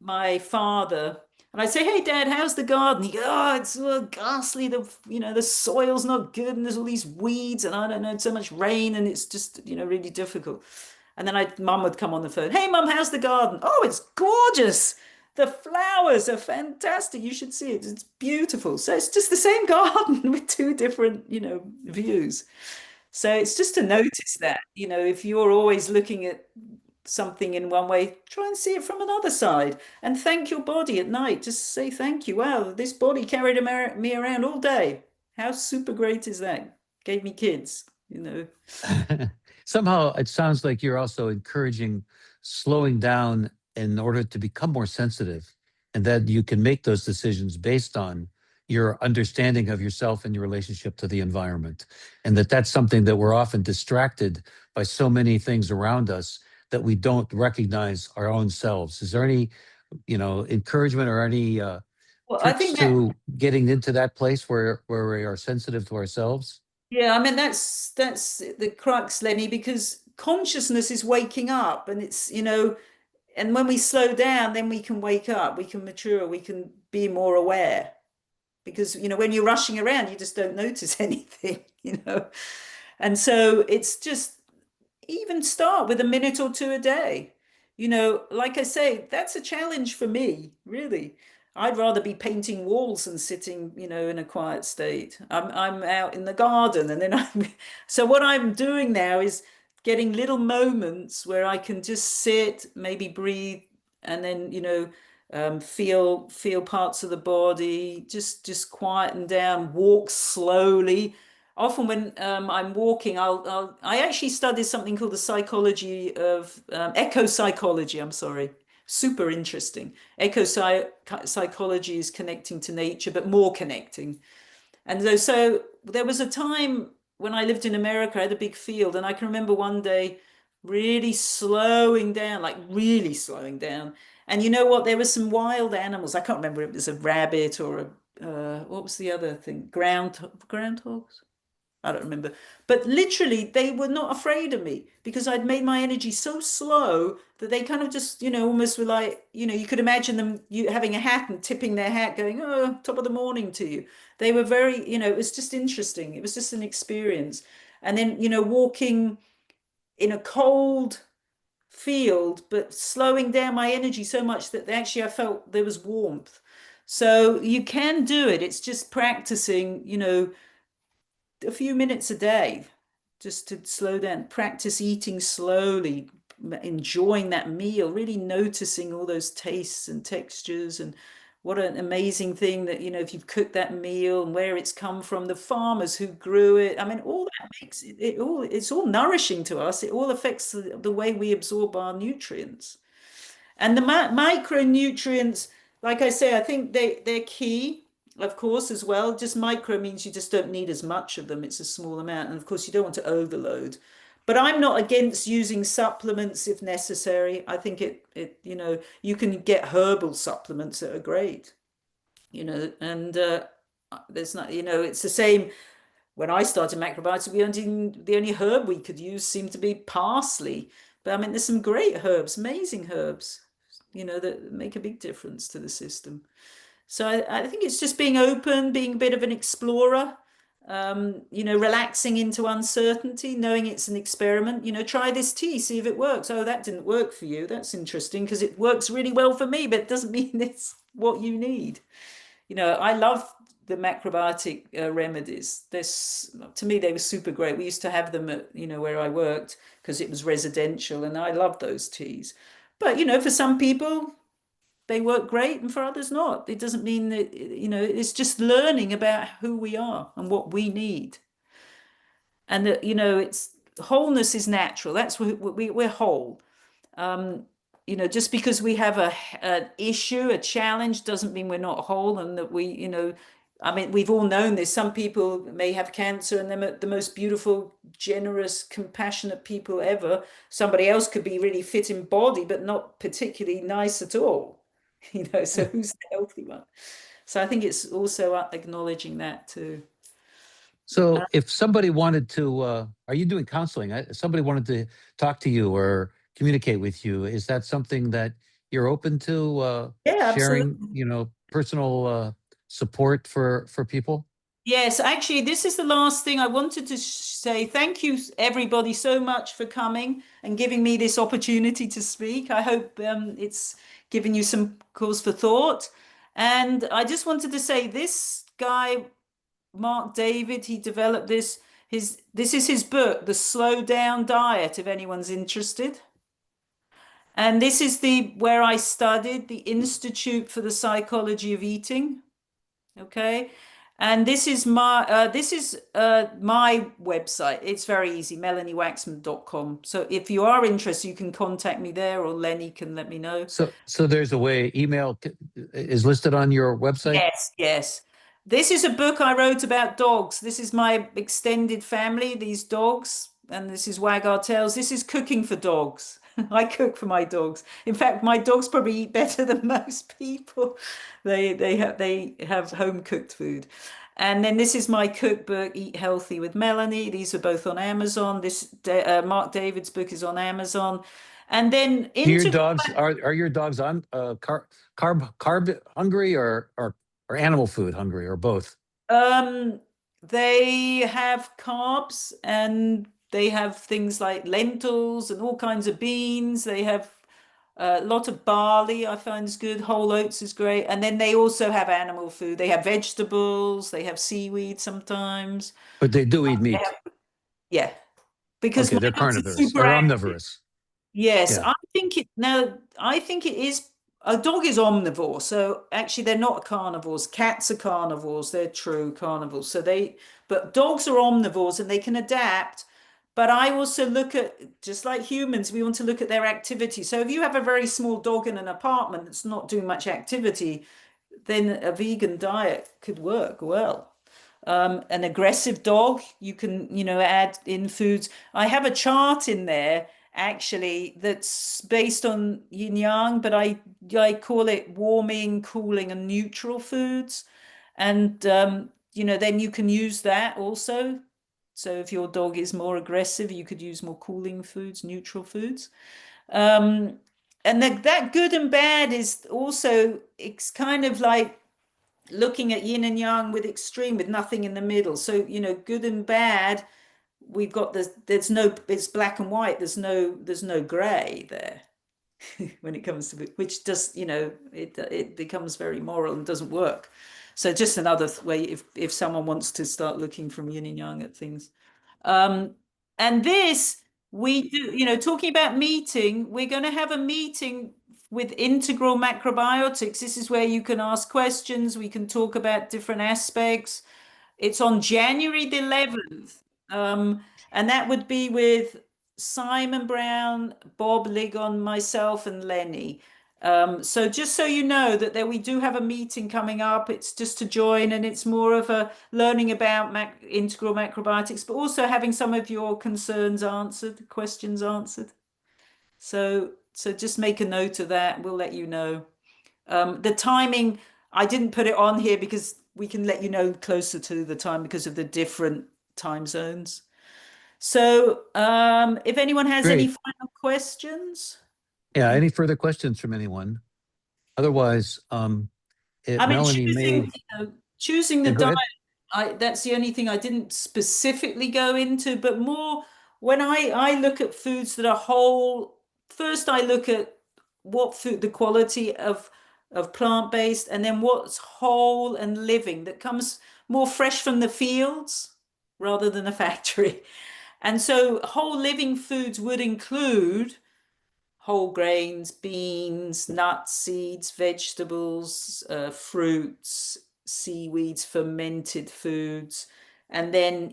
my father and I'd say, hey, Dad, how's the garden? He'd go, oh, it's ghastly. The soil's not good and there's all these weeds and I don't know, so much rain and it's just, really difficult. And then Mum would come on the phone. Hey, Mum, how's the garden? Oh, it's gorgeous. The flowers are fantastic. You should see it. It's beautiful. So it's just the same garden with two different, views. So it's just to notice that, if you're always looking at something in one way, try and see it from another side and thank your body at night. Just say thank you. Wow, this body carried me around all day. How super great is that? Gave me kids. Somehow it sounds like you're also encouraging slowing down in order to become more sensitive, and that you can make those decisions based on your understanding of yourself and your relationship to the environment. And that's something that we're often distracted by so many things around us that we don't recognize our own selves. Is there any, encouragement or any Well, I tricks think that, to getting into that place where we are sensitive to ourselves? yeah, I mean that's the crux, Lenny, because consciousness is waking up and it's, and when we slow down, then we can wake up, we can mature, we can be more aware. Because, when you're rushing around, you just don't notice anything. And so it's just even start with a minute or two a day. Like I say, that's a challenge for me, really. I'd rather be painting walls than sitting, in a quiet state. I'm out in the garden and then so what I'm doing now is getting little moments where I can just sit, maybe breathe, and then, feel parts of the body, just quieten down, walk slowly. Often when I'm walking, I actually study something called the psychology of eco psychology. I'm sorry, super interesting. Eco psychology is connecting to nature, but more connecting. And so there was a time when I lived in America, I had a big field, and I can remember one day really slowing down, like really slowing down. And you know what? There were some wild animals. I can't remember if it was a rabbit or what was the other thing? Groundhogs? I don't remember. But literally, they were not afraid of me because I'd made my energy so slow that they kind of just, almost were like, you could imagine them having a hat and tipping their hat, going, oh, top of the morning to you. They were very, it was just interesting. It was just an experience. And then, walking in a cold field, but slowing down my energy so much that actually I felt there was warmth. So you can do it. It's just practicing, a few minutes a day just to slow down, practice eating slowly, enjoying that meal, really noticing all those tastes and textures and what an amazing thing that, if you've cooked that meal and where it's come from, the farmers who grew it. I mean, all that makes it's all nourishing to us. It all affects the way we absorb our nutrients. And the micronutrients, like I say, I think they're key, of course, as well. Just micro means you just don't need as much of them. It's a small amount. And of course, you don't want to overload. But I'm not against using supplements if necessary. I think you can get herbal supplements that are great, and there's not, it's the same. When I started macrobiotics, the only herb we could use seemed to be parsley. But I mean, there's some great herbs, amazing herbs, that make a big difference to the system. So I think it's just being open, being a bit of an explorer, relaxing into uncertainty, knowing it's an experiment. Try this tea, see if it works. Oh, that didn't work for you. That's interesting because it works really well for me, but it doesn't mean it's what you need. I love the macrobiotic remedies. This, to me, they were super great. We used to have them at, where I worked because it was residential, and I loved those teas. But, for some people, they work great, and for others not. It doesn't mean that, it's just learning about who we are and what we need. And that, it's wholeness is natural. That's we're whole. Um, just because we have an issue, a challenge, doesn't mean we're not whole, and that I mean, we've all known this. Some people may have cancer and they're the most beautiful, generous, compassionate people ever. Somebody else could be really fit in body, but not particularly nice at all. So who's the healthy one? So I think it's also acknowledging that too. So if somebody wanted to, are you doing counseling? If somebody wanted to talk to you or communicate with you, is that something that you're open to Yeah, sharing, absolutely. personal support for people? Yes, actually, this is the last thing I wanted to say. Thank you, everybody, so much for coming and giving me this opportunity to speak. I hope it's given you some cause for thought. And I just wanted to say this guy, Mark David, he developed this. This is his book, The Slow Down Diet, if anyone's interested. And this is the where I studied, the Institute for the Psychology of Eating. Okay. And this is my website. It's very easy, melaniewaxman.com. So if you are interested, you can contact me there, or Lenny can let me know. So there's a way, is listed on your website? Yes, yes. This is a book I wrote about dogs. This is my extended family, these dogs, and this is Wag Our Tails. This is cooking for dogs. I cook for my dogs. In fact, my dogs probably eat better than most people. They have home cooked food. And then this is my cookbook, Eat Healthy with Melanie. These are both on Amazon. Mark David's book is on Amazon. And then Do your Integral. dogs are your dogs on carb hungry or animal food hungry or both? Um, they have carbs and they have things like lentils and all kinds of beans. They have a lot of barley, I find is good. Whole oats is great. And then they also have animal food. They have vegetables, they have seaweed sometimes. But they do eat They meat. have- yeah, because Okay, my they're dogs are carnivorous super or active. omnivorous. Yes, Yeah. I think it is a dog is omnivore. So actually they're not carnivores. Cats are carnivores. They're true carnivores. But dogs are omnivores and they can adapt. But I also look at, just like humans, we want to look at their activity. So if you have a very small dog in an apartment that's not doing much activity, then a vegan diet could work well. An aggressive dog, you can, add in foods. I have a chart in there actually that's based on yin yang, but I call it warming, cooling, and neutral foods. And then you can use that also. So if your dog is more aggressive, you could use more cooling foods, neutral foods. Um, and that good and bad is also, it's kind of like looking at yin and yang with extreme, with nothing in the middle. So, good and bad, we've got there's no, it's black and white. There's no gray there when it comes to it, which does, it becomes very moral and doesn't work. So just another way, if someone wants to start looking from yin and yang at things. Um, and this we do, talking about meeting, we're going to have a meeting with integral macrobiotics. This is where you can ask questions. We can talk about different aspects. It's on January the 11th. And that would be with Simon Brown, Bob Ligon, myself, and Lenny. So just so you know that there we do have a meeting coming up. It's just to join, and it's more of a learning about integral macrobiotics, but also having some of your concerns answered, questions answered. So just make a note of that. We'll let you know. The timing, I didn't put it on here because we can let you know closer to the time because of the different time zones. So if anyone has any Great. final questions. Yeah. Any further questions from anyone? Otherwise, I mean, Melanie choosing, may. choosing the Yeah, go diet, ahead. that's the only thing I didn't specifically go into, but more when I look at foods that are whole, first I look at what food, the quality of plant-based, and then what's whole and living that comes more fresh from the fields rather than a factory. And so whole living foods would include whole grains, beans, nuts, seeds, vegetables, fruits, seaweeds, fermented foods, and then,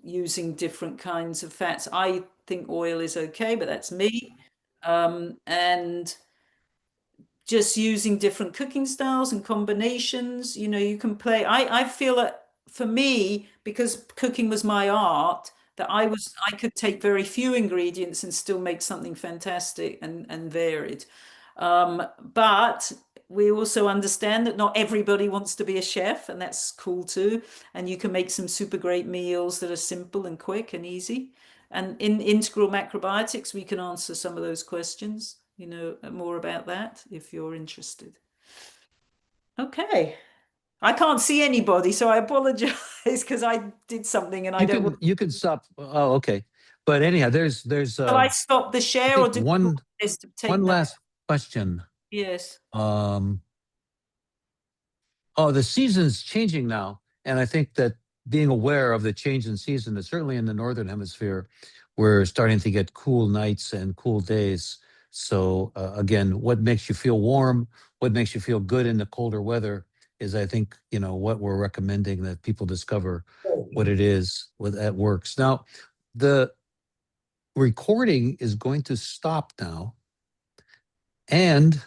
using different kinds of fats. I think oil is okay, but that's me. And just using different cooking styles and combinations. You can play. I feel that for me, because cooking was my art, that I could take very few ingredients and still make something fantastic and varied. But we also understand that not everybody wants to be a chef, and that's cool too. And you can make some super great meals that are simple and quick and easy. And in integral macrobiotics, we can answer some of those questions, more about that if you're interested. Okay. I can't see anybody, so I apologize because I did something and I You don't want. can stop. Oh, okay. But anyhow, there's Shall I stop the I share or think do you want this to take one note? last question. Yes. Um, oh, the season's changing now, and I think that being aware of the change in season is certainly in the northern hemisphere, we're starting to get cool nights and cool days. So again, what makes you feel warm, what makes you feel good in the colder weather is, I think, what we're recommending that people discover what it is that works. Now, the recording is going to stop now, and